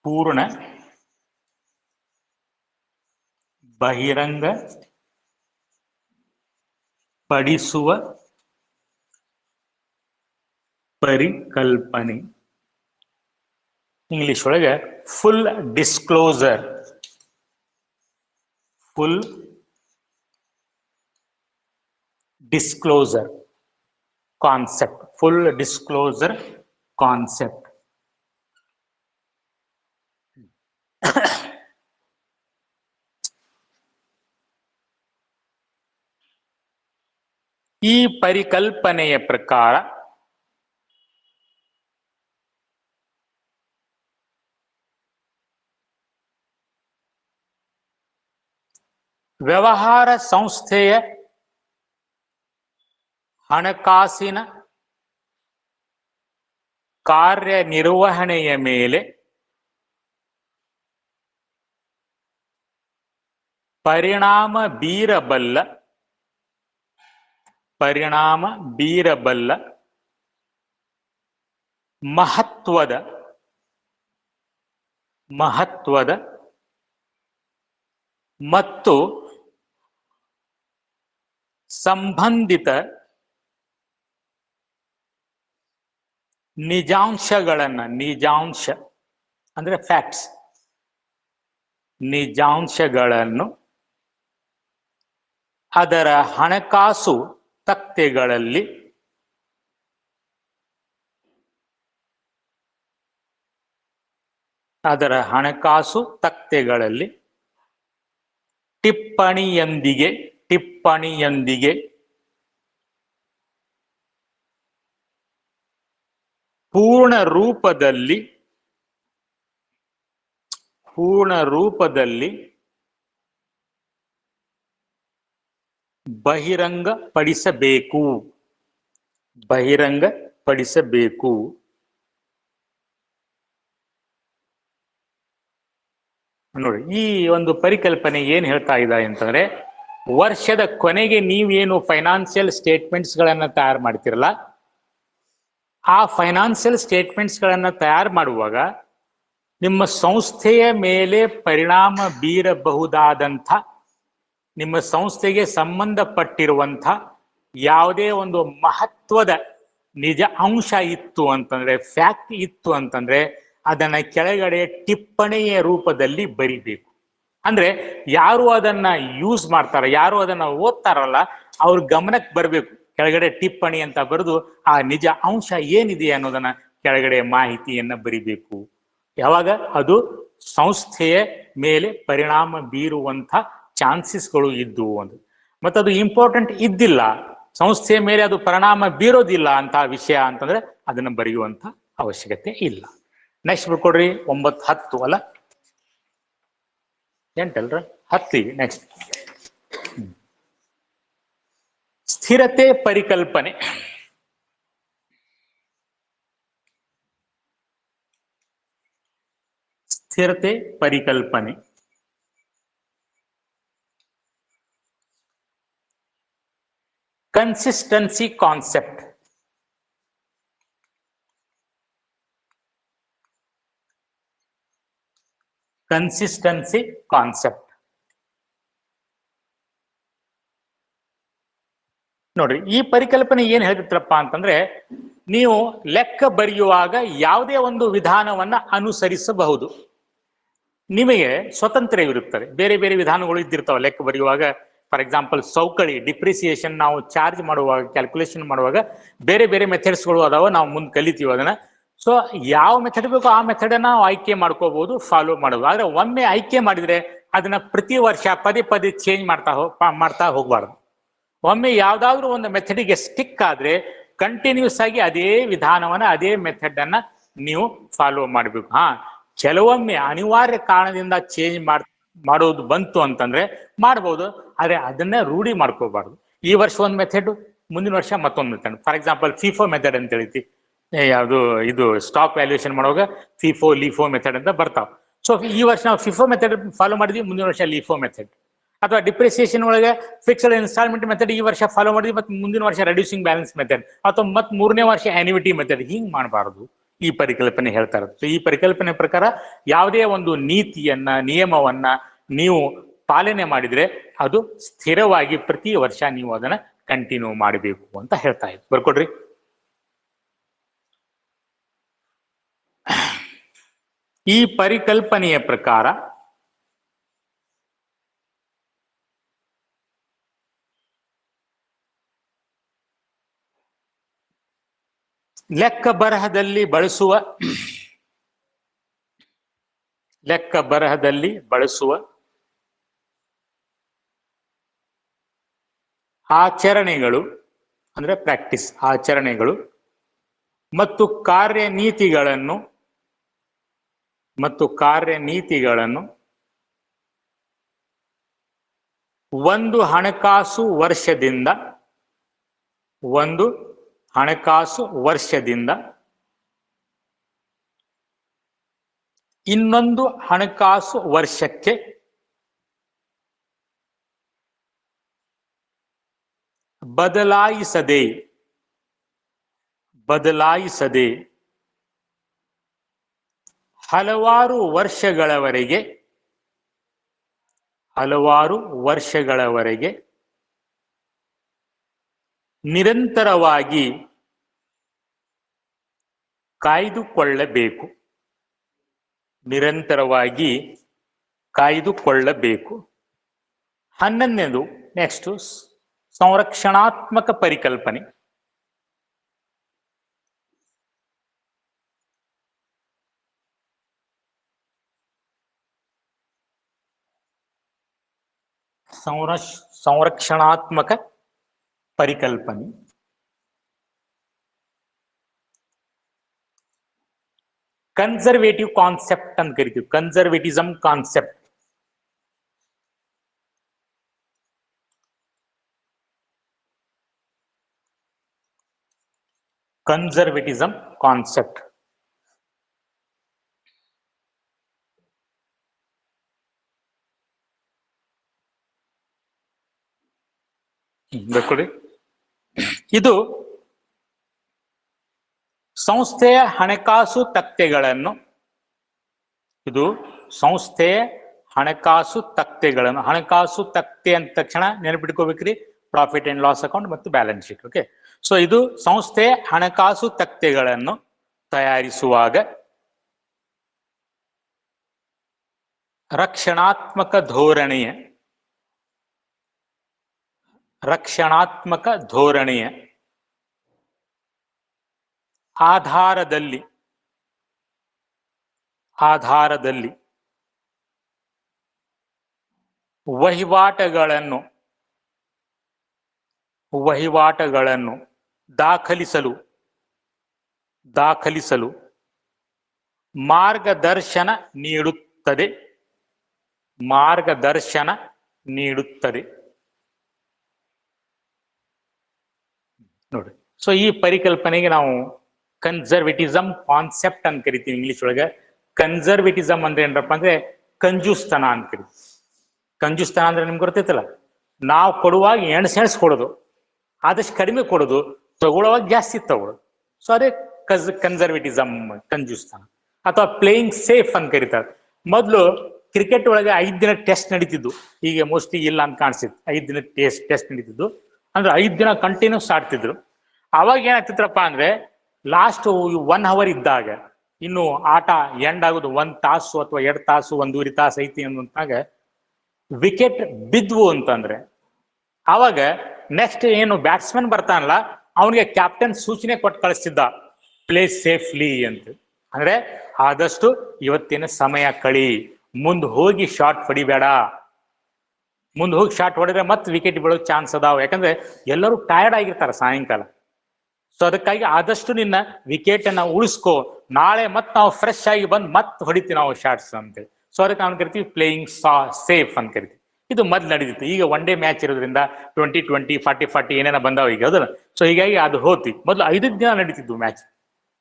ಪೂರ್ಣ ಬಹಿರಂಗ ಪಡಿಸುವ ಪರಿಕಲ್ಪನೆ. ಇಂಗ್ಲಿಷ್ ಒಳಗೆ full disclosure. Full disclosure concept. Full disclosure concept. ಈ ಪರಿಕಲ್ಪನೆಯ ಪ್ರಕಾರ ವ್ಯವಹಾರ ಸಂಸ್ಥೆಯ ಹಣಕಾಸಿನ ಕಾರ್ಯನಿರ್ವಹಣೆಯ ಮೇಲೆ ಪರಿಣಾಮ ಬೀರಬಲ್ಲ ಮಹತ್ವದ ಮತ್ತು ಸಂಬಂಧಿತ ನಿಜಾಂಶ ಅಂದ್ರೆ ಫ್ಯಾಕ್ಟ್ಸ್, ನಿಜಾಂಶಗಳನ್ನು ಅದರ ಹಣಕಾಸು ತಕ್ತೆಗಳಲ್ಲಿ ಟಿಪ್ಪಣಿಯೊಂದಿಗೆ ಪೂರ್ಣ ರೂಪದಲ್ಲಿ ಬಹಿರಂಗಪಡಿಸಬೇಕು. ನೋಡಿ, ಈ ಒಂದು ಪರಿಕಲ್ಪನೆ ಏನ್ ಹೇಳ್ತಾ ಇದೆ ಅಂತಂದ್ರೆ, ವರ್ಷದ ಕೊನೆಗೆ ನೀವೇನು ಫೈನಾನ್ಷಿಯಲ್ ಸ್ಟೇಟ್ಮೆಂಟ್ಸ್ ಗಳನ್ನ ತಯಾರು ಮಾಡ್ತಿರಲ್ಲ, ಆ ಫೈನಾನ್ಷಿಯಲ್ ಸ್ಟೇಟ್ಮೆಂಟ್ಸ್ ಗಳನ್ನ ತಯಾರು ಮಾಡುವಾಗ ನಿಮ್ಮ ಸಂಸ್ಥೆಯ ಮೇಲೆ ಪರಿಣಾಮ ಬೀರಬಹುದಾದಂಥ, ನಿಮ್ಮ ಸಂಸ್ಥೆಗೆ ಸಂಬಂಧಪಟ್ಟಿರುವಂಥ ಯಾವುದೇ ಒಂದು ಮಹತ್ವದ ನಿಜ ಅಂಶ ಇತ್ತು ಅಂತಂದ್ರೆ, ಫ್ಯಾಕ್ಟ್ ಇತ್ತು ಅಂತಂದ್ರೆ, ಅದನ್ನ ಕೆಳಗಡೆ ಟಿಪ್ಪಣಿಯ ರೂಪದಲ್ಲಿ ಬರಿಬೇಕು. ಅಂದ್ರೆ ಯಾರು ಅದನ್ನ ಯೂಸ್ ಮಾಡ್ತಾರ, ಯಾರು ಅದನ್ನ ಓದ್ತಾರಲ್ಲ, ಅವ್ರ ಗಮನಕ್ಕೆ ಬರಬೇಕು. ಕೆಳಗಡೆ ಟಿಪ್ಪಣಿ ಅಂತ ಬರೆದು ಆ ನಿಜ ಅಂಶ ಏನಿದೆ ಅನ್ನೋದನ್ನ ಕೆಳಗಡೆ ಮಾಹಿತಿಯನ್ನ ಬರಿಬೇಕು. ಯಾವಾಗ ಅದು ಸಂಸ್ಥೆಯ ಮೇಲೆ ಪರಿಣಾಮ ಬೀರುವಂತ ಚಾನ್ಸಸ್ಗಳು ಇದ್ದುವು ಅಂತ. ಮತ್ತದು ಇಂಪಾರ್ಟೆಂಟ್ ಇದ್ದಿಲ್ಲ, ಸಂಸ್ಥೆಯ ಮೇಲೆ ಅದು ಪರಿಣಾಮ ಬೀರೋದಿಲ್ಲ ಅಂತ ವಿಷಯ ಅಂತಂದ್ರೆ ಅದನ್ನ ಬರೆಯುವಂತ ಅವಶ್ಯಕತೆ ಇಲ್ಲ. ನೆಕ್ಸ್ಟ್ ಬಿಡ್ಕೊಡ್ರಿ, 9, 10 ಅಲ್ಲ 8 ಅಲ್ರ 10. ನೆಕ್ಸ್ಟ್ ಸ್ಥಿರತೆ ಪರಿಕಲ್ಪನೆ. Consistency concept. ನೋಡ್ರಿ, ಈ ಪರಿಕಲ್ಪನೆ ಏನ್ ಹೇಳ್ತಿತ್ರಪ್ಪ ಅಂತಂದ್ರೆ, ನೀವು ಲೆಕ್ಕ ಬರೆಯುವಾಗ ಯಾವುದೇ ಒಂದು ವಿಧಾನವನ್ನ ಅನುಸರಿಸಬಹುದು. ನಿಮಗೆ ಸ್ವತಂತ್ರ ಇರುತ್ತದೆ. ಬೇರೆ ಬೇರೆ ವಿಧಾನಗಳು ಇದ್ದಿರ್ತಾವೆ ಲೆಕ್ಕ ಬರೆಯುವಾಗ. ಫಾರ್ ಎಕ್ಸಾಂಪಲ್, ಸೌಕಳಿ ಡಿಪ್ರಿಸಿಯೇಷನ್ ನಾವು ಚಾರ್ಜ್ ಮಾಡುವಾಗ, ಕ್ಯಾಲ್ಕುಲೇಷನ್ ಮಾಡುವಾಗ ಬೇರೆ ಬೇರೆ ಮೆಥಡ್ಸ್ಗಳು ಅದಾವ, ನಾವು ಮುಂದೆ ಕಲಿತೀವಿ ಅದನ್ನ. ಸೊ ಯಾವ ಮೆಥಡ್ ಬೇಕೋ ಆ ಮೆಥಡ್ ನಾವು ಆಯ್ಕೆ ಮಾಡ್ಕೋಬಹುದು, ಫಾಲೋ ಮಾಡೋದು. ಆದ್ರೆ ಒಮ್ಮೆ ಆಯ್ಕೆ ಮಾಡಿದ್ರೆ ಅದನ್ನ ಪ್ರತಿ ವರ್ಷ ಪದೇ ಚೇಂಜ್ ಮಾಡ್ತಾ ಹೋಗ್ಬಾರ್ದು. ಒಮ್ಮೆ ಯಾವ್ದಾದ್ರು ಒಂದು ಮೆಥಡಿಗೆ ಸ್ಟಿಕ್ ಆದ್ರೆ ಕಂಟಿನ್ಯೂಸ್ ಆಗಿ ಅದೇ ವಿಧಾನವನ್ನ, ಅದೇ ಮೆಥಡ್ ಅನ್ನ ನೀವು ಫಾಲೋ ಮಾಡ್ಬೇಕು. ಕೆಲವೊಮ್ಮೆ ಅನಿವಾರ್ಯ ಕಾರಣದಿಂದ ಚೇಂಜ್ ಮಾಡೋದು ಬಂತು ಅಂತಂದ್ರೆ ಮಾಡ್ಬೋದು, ಆದ್ರೆ ಅದನ್ನ ರೂಢಿ ಮಾಡ್ಕೋಬಾರ್ದು. ಈ ವರ್ಷ ಒಂದು ಮೆಥಡ್, ಮುಂದಿನ ವರ್ಷ ಮತ್ತೊಂದು method. For example, FIFO method ಅಂತ ಹೇಳ್ತಿ, ಯಾವುದು ಇದು ಸ್ಟಾಕ್ ವ್ಯಾಲ್ಯೂಯೇಷನ್ ಮಾಡುವಾಗ ಫಿಫೋ, ಲೀಫೋ ಮೆಥಡ್ ಅಂತ ಬರ್ತಾವ. ಸೊ ಈ ವರ್ಷ ನಾವು ಫಿಫೋ ಮೆಥಡ್ ಫಾಲೋ ಮಾಡಿದ್ವಿ, ಮುಂದಿನ ವರ್ಷ ಲೀಫೋ ಮೆಥಡ್. ಅಥವಾ ಡಿಪ್ರಿಸಿಯೇಷನ್ ಒಳಗೆ ಫಿಕ್ಸ್ಡ್ ಇನ್ಸ್ಟಾಲ್ಮೆಂಟ್ ಮೆಥಡ್ ಈ ವರ್ಷ ಫಾಲೋ ಮಾಡಿದ್ವಿ, ಮತ್ತೆ ಮುಂದಿನ ವರ್ಷ ರೆಡ್ಯೂಸಿಂಗ್ ಬ್ಯಾಲೆನ್ಸ್ ಮೆಥಡ್, ಅಥವಾ ಮತ್ತೆ 3ನೇ ವರ್ಷ ಆನ್ಯುಯಿಟಿ ಮೆಥಡ್. ಹಿಂಗ್ ಮಾಡಬಾರದು. ಈ ಪರಿಕಲ್ಪನೆ ಹೇಳ್ತಾ ಇರೋದು. ಸೊ ಈ ಪರಿಕಲ್ಪನೆ ಪ್ರಕಾರ ಯಾವುದೇ ಒಂದು ನೀತಿಯನ್ನ, ನಿಯಮವನ್ನ ನೀವು ಪಾಲನೆ ಮಾಡಿದ್ರೆ ಅದು ಸ್ಥಿರವಾಗಿ ಪ್ರತಿ ವರ್ಷ ನೀವು ಅದನ್ನ ಕಂಟಿನ್ಯೂ ಮಾಡಬೇಕು ಅಂತ ಹೇಳ್ತಾ ಇದ್ರು. ಬರ್ಕೊಡ್ರಿ. ಈ ಪರಿಕಲ್ಪನೆಯ ಪ್ರಕಾರ ಲೆಕ್ಕ ಬರಹದಲ್ಲಿ ಬಳಸುವ ಆಚರಣೆಗಳು ಅಂದ್ರೆ ಪ್ರಾಕ್ಟೀಸ್, ಆಚರಣೆಗಳು ಮತ್ತು ಕಾರ್ಯನೀತಿಗಳನ್ನು ಒಂದು ಹಣಕಾಸು ವರ್ಷದಿಂದ ಇನ್ನೊಂದು ಹಣಕಾಸು ವರ್ಷಕ್ಕೆ ಬದಲಾಯಿಸದೆ ಹಲವಾರು ವರ್ಷಗಳವರೆಗೆ ನಿರಂತರವಾಗಿ ಕಾಯ್ದುಕೊಳ್ಳಬೇಕು. ಹನ್ನೊಂದನೇದು ನೆಕ್ಸ್ಟ್ ಸಂರಕ್ಷಣಾತ್ಮಕ ಪರಿಕಲ್ಪನೆ. ಸಂರಕ್ಷಣಾತ್ಮಕ ಪರಿಕಲ್ಪನೆ ಕನ್ಸರ್ವೇಟಿವ್ ಕಾನ್ಸೆಪ್ಟ್ ಅಂತ ಕರಿತೀವಿ. Conservatism concept. ಕನ್ಸರ್ವೇಟಿಸಮ್ ಕಾನ್ಸೆಪ್ಟ್ ಇದು ಸಂಸ್ಥೆಯ ಹಣಕಾಸು ತಕ್ತೆಗಳನ್ನು ಹಣಕಾಸು ತಕ್ತೆ ಅಂದ ತಕ್ಷಣ ನೆನಪಿಟ್ಕೋಬೇಕ್ರಿ, ಪ್ರಾಫಿಟ್ ಅಂಡ್ ಲಾಸ್ ಅಕೌಂಟ್ ಮತ್ತು ಬ್ಯಾಲೆನ್ಸ್ ಶೀಟ್. ಓಕೆ, ಸೊ ಇದು ಸಂಸ್ಥೆಯ ಹಣಕಾಸು ತಕ್ತೆಗಳನ್ನು ತಯಾರಿಸುವಾಗ ರಕ್ಷಣಾತ್ಮಕ ಧೋರಣೆಯ ಆಧಾರದಲ್ಲಿ ವಹಿವಾಟುಗಳನ್ನು ದಾಖಲಿಸಲು ಮಾರ್ಗದರ್ಶನ ನೀಡುತ್ತದೆ. ನೋಡಿ, ಸೊ ಈ ಪರಿಕಲ್ಪನೆಗೆ ನಾವು ಕನ್ಸರ್ವೇಟಿಸಮ್ ಕಾನ್ಸೆಪ್ಟ್ ಅಂತ ಕರಿತೀವಿ ಇಂಗ್ಲಿಷ್ ಒಳಗೆ. ಕನ್ಸರ್ವೇಟಿಸಮ್ ಅಂದ್ರೆ ಏನಪ್ಪ ಅಂದ್ರೆ ಕಂಜೂಸ್ತನ ಅಂತ ಕರಿತೀವಿ. ಕಂಜೂಸ್ತನ ಅಂದ್ರೆ ನಿಮ್ಗೆ ಗೊತ್ತೈತಲ್ಲ, ನಾವು ಕೊಡುವಾಗ ಎಣಸೆಣಸ್ ಕೊಡೋದು, ಆದಷ್ಟು ಕಡಿಮೆ ಕೊಡೋದು, ತಗೊಳ್ಳುವಾಗ ಜಾಸ್ತಿ ತಗೊಳ್ಳೋದು. ಸೊ ಅದೇ ಕನ್ಸರ್ವೇಟಿಸಮ್, ಕಂಜೂಸ್ತನ. ಅಥವಾ ಪ್ಲೇಯಿಂಗ್ ಸೇಫ್ ಅಂತ ಕರೀತಾರೆ. ಮೊದಲು ಕ್ರಿಕೆಟ್ ಒಳಗೆ 5 ದಿನ ಟೆಸ್ಟ್ ನಡೀತಿದ್ದು, ಈಗ ಮೋಸ್ಟ್ಲಿ ಇಲ್ಲ ಅಂತ ಕಾಣಿಸಿತ್ತು. 5 ದಿನ ಟೆಸ್ಟ್ ನಡೀತಿದ್ದು ಅಂದ್ರೆ 5 ದಿನ ಕಂಟಿನ್ಯೂಸ್ ಆಡ್ತಿದ್ರು. ಅವಾಗ ಏನಾಗ್ತಿತ್ರಪ್ಪ ಅಂದ್ರೆ ಲಾಸ್ಟ್ 1 hour ಇದ್ದಾಗ, ಇನ್ನು ಆಟ ಎಂಡ್ ಆಗೋದು 1 ತಾಸು ಅಥವಾ 2 ತಾಸು 1.5 ತಾಸು ಐತಿ ಅಂದಾಗ ವಿಕೆಟ್ ಬಿದ್ವು ಅಂತಂದ್ರೆ ಅವಾಗ ನೆಕ್ಸ್ಟ್ ಏನು ಬ್ಯಾಟ್ಸ್ಮನ್ ಬರ್ತಾನಲ್ಲ ಅವನಿಗೆ ಕ್ಯಾಪ್ಟನ್ ಸೂಚನೆ ಕೊಟ್ಟು ಕಳಿಸ್ತಿದ್ದ, ಪ್ಲೇ ಸೇಫ್ಲಿ ಅಂತ. ಅಂದ್ರೆ ಆದಷ್ಟು ಇವತ್ತಿನ ಸಮಯ ಕಳಿ, ಮುಂದೆ ಹೋಗಿ ಶಾಟ್ ಹೊಡಿಬೇಡ. ಮುಂದೆ ಹೋಗಿ ಶಾಟ್ ಹೊಡೆದ್ರೆ ಮತ್ತೆ ವಿಕೆಟ್ ಬೀಳೋ ಚಾನ್ಸ್ ಅದಾವ. ಯಾಕಂದ್ರೆ ಎಲ್ಲರೂ ಟಯರ್ಡ್ ಆಗಿರ್ತಾರ ಸಾಯಂಕಾಲ. ಸೊ ಅದಕ್ಕಾಗಿ ಆದಷ್ಟು ನಿನ್ನ ವಿಕೆಟ್ ಅನ್ನ ಉಳಿಸ್ಕೋ, ನಾಳೆ ಮತ್ತೆ ನಾವು ಫ್ರೆಶ್ ಆಗಿ ಬಂದು ಮತ್ತೆ ಹೊಡಿತೀವಿ ನಾವು ಶಾಟ್ಸ್ ಅಂತೇಳಿ. ಸೊ ಅದಕ್ಕೆ ನಾವು ಕರಿತೀವಿ ಪ್ಲೇಯಿಂಗ್ ಸೇಫ್ ಅಂತ ಕರಿತೀವಿ. ಇದು ಮೊದ್ಲು ನಡೀತಿತ್ತು. ಈಗ 1 day ಮ್ಯಾಚ್ ಇರೋದ್ರಿಂದ 20-20, 40-40 ಏನೇನ ಬಂದಾವ ಈಗ, ಅದನ್ನ. ಸೊ ಹೀಗಾಗಿ ಅದು ಹೋತಿ. ಮೊದಲು 5 ದಿನ ನಡೀತಿದ್ವು ಮ್ಯಾಚ್.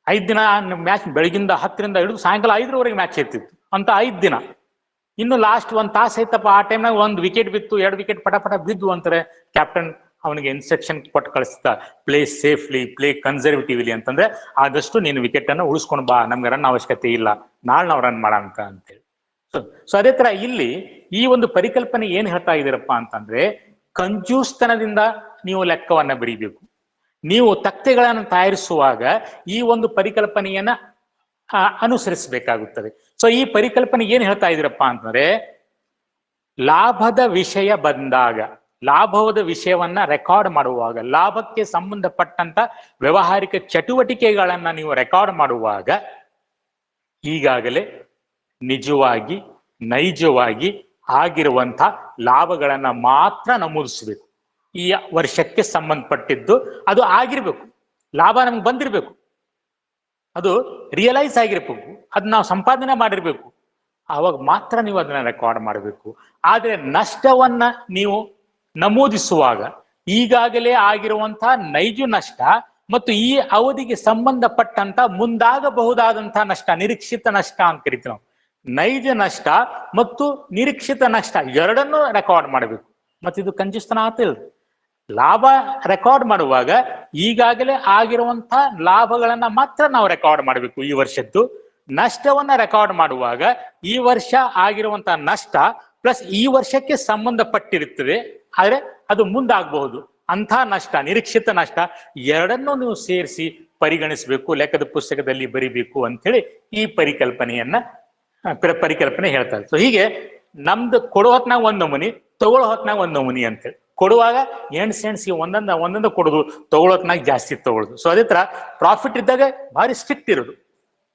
5 ದಿನ ಮ್ಯಾಚ್, ಬೆಳಗಿಂದ 10ರಿಂದ ಹಿಡಿದು ಸಾಯಂಕಾಲ 5ರವರೆಗೆ ಮ್ಯಾಚ್ ಇರ್ತಿತ್ತು ಅಂತ 5 ದಿನ. ಇನ್ನು ಲಾಸ್ಟ್ 1 ತಾಸು ಐತಪ್ಪ, ಆ ಟೈಮ್ನಾಗ 1 ವಿಕೆಟ್ ಬಿತ್ತು, 2 ವಿಕೆಟ್ ಪಟ ಬಿದ್ದು ಅಂತಾರೆ. ಕ್ಯಾಪ್ಟನ್ ಅವನಿಗೆ ಇನ್ಸ್ಟ್ರಕ್ಷನ್ ಕೊಟ್ಟು ಕಳಿಸ್ತಾ, ಪ್ಲೇ ಸೇಫ್ಲಿ, ಪ್ಲೇ ಕನ್ಸರ್ವೇಟಿವ್ಲಿ ಅಂತಂದ್ರೆ ಆದಷ್ಟು ನೀನು ವಿಕೆಟ್ ಅನ್ನು ಉಳಿಸ್ಕೊಂಡು ಬಾ, ನಮ್ಗೆ ರನ್ ಅವಶ್ಯಕತೆ ಇಲ್ಲ, ನಾಳೆ ನಾವು ರನ್ ಮಾಡೋಣ ಅಂತೇಳಿ. ಸೊ ಅದೇ ತರ ಇಲ್ಲಿ ಈ ಒಂದು ಪರಿಕಲ್ಪನೆ ಏನ್ ಹೇಳ್ತಾ ಇದ್ದೀರಪ್ಪ ಅಂತಂದ್ರೆ, ಕಂಜೂಸ್ತನದಿಂದ ನೀವು ಲೆಕ್ಕವನ್ನ ಬರೀಬೇಕು. ನೀವು ತಕ್ತೆಗಳನ್ನು ತಯಾರಿಸುವಾಗ ಈ ಒಂದು ಪರಿಕಲ್ಪನೆಯನ್ನ ಅನುಸರಿಸಬೇಕಾಗುತ್ತದೆ. ಸೊ ಈ ಪರಿಕಲ್ಪನೆ ಏನ್ ಹೇಳ್ತಾ ಇದ್ದೀರಪ್ಪ ಅಂತಂದ್ರೆ, ಲಾಭದ ವಿಷಯ ಬಂದಾಗ, ಲಾಭದ ವಿಷಯವನ್ನ ರೆಕಾರ್ಡ್ ಮಾಡುವಾಗ, ಲಾಭಕ್ಕೆ ಸಂಬಂಧಪಟ್ಟಂತ ವ್ಯಾವಹಾರಿಕ ಚಟುವಟಿಕೆಗಳನ್ನ ನೀವು ರೆಕಾರ್ಡ್ ಮಾಡುವಾಗ ಈಗಾಗಲೇ ನಿಜವಾಗಿ ನೈಜವಾಗಿ ಆಗಿರುವಂತ ಲಾಭಗಳನ್ನ ಮಾತ್ರ ನಮೂದಿಸಬೇಕು. ಈ ವರ್ಷಕ್ಕೆ ಸಂಬಂಧಪಟ್ಟಿದ್ದು ಅದು ಆಗಿರ್ಬೇಕು, ಲಾಭ ನಮ್ಗೆ ಬಂದಿರ್ಬೇಕು, ಅದು ರಿಯಲೈಸ್ ಆಗಿರ್ಬೇಕು, ಅದನ್ನ ನಾವು ಸಂಪಾದನೆ ಮಾಡಿರ್ಬೇಕು. ಆವಾಗ ಮಾತ್ರ ನೀವು ಅದನ್ನ ರೆಕಾರ್ಡ್ ಮಾಡಬೇಕು. ಆದ್ರೆ ನಷ್ಟವನ್ನ ನೀವು ನಮೂದಿಸುವಾಗ ಈಗಾಗಲೇ ಆಗಿರುವಂತಹ ನೈಜ ನಷ್ಟ ಮತ್ತು ಈ ಅವಧಿಗೆ ಸಂಬಂಧಪಟ್ಟಂತ ಮುಂದಾಗಬಹುದಾದಂತಹ ನಷ್ಟ, ನಿರೀಕ್ಷಿತ ನಷ್ಟ ಅಂತ ಕರಿತೀವಿ ನಾವು. ನೈಜ ನಷ್ಟ ಮತ್ತು ನಿರೀಕ್ಷಿತ ನಷ್ಟ ಎರಡನ್ನೂ ರೆಕಾರ್ಡ್ ಮಾಡಬೇಕು. ಮತ್ತೆ ಇದು ಕಂಜೂಸ್ತನ ಆತಿಲ್ಲ. ಲಾಭ ರೆಕಾರ್ಡ್ ಮಾಡುವಾಗ ಈಗಾಗಲೇ ಆಗಿರುವಂತ ಲಾಭಗಳನ್ನ ಮಾತ್ರ ನಾವು ರೆಕಾರ್ಡ್ ಮಾಡಬೇಕು ಈ ವರ್ಷದ್ದು. ನಷ್ಟವನ್ನ ರೆಕಾರ್ಡ್ ಮಾಡುವಾಗ ಈ ವರ್ಷ ಆಗಿರುವಂತಹ ನಷ್ಟ ಪ್ಲಸ್ ಈ ವರ್ಷಕ್ಕೆ ಸಂಬಂಧಪಟ್ಟಿರುತ್ತದೆ, ಆದ್ರೆ ಅದು ಮುಂದಾಗಬಹುದು ಅಂಥ ನಷ್ಟ, ನಿರೀಕ್ಷಿತ ನಷ್ಟ ಎರಡನ್ನೂ ನೀವು ಸೇರಿಸಿ ಪರಿಗಣಿಸಬೇಕು, ಲೆಕ್ಕದ ಪುಸ್ತಕದಲ್ಲಿ ಬರಿಬೇಕು ಅಂತೇಳಿ ಈ ಪರಿಕಲ್ಪನೆ ಹೇಳ್ತಾರೆ. ಸೊ ಹೀಗೆ ನಮ್ದು ಕೊಡೋ ಹೊತ್ನಾಗ ಒಂದ್ ನಮೂನಿ, ತಗೊಳ್ಳೋ ಹೊತ್ನಾಗ ಒಂದ್ ನಮೂನಿ ಅಂತೇಳಿ. ಕೊಡುವಾಗ ಎಣ್ಸಿ ಒಂದೊಂದು ಕೊಡುದು, ತಗೊಳೋತ್ನಾಗ ಜಾಸ್ತಿ ತಗೊಳುದು. ಸೊ ಅದೇ ತರ ಪ್ರಾಫಿಟ್ ಇದ್ದಾಗ ಭಾರಿ ಸ್ಟ್ರಿಕ್ಟ್ ಇರೋದು,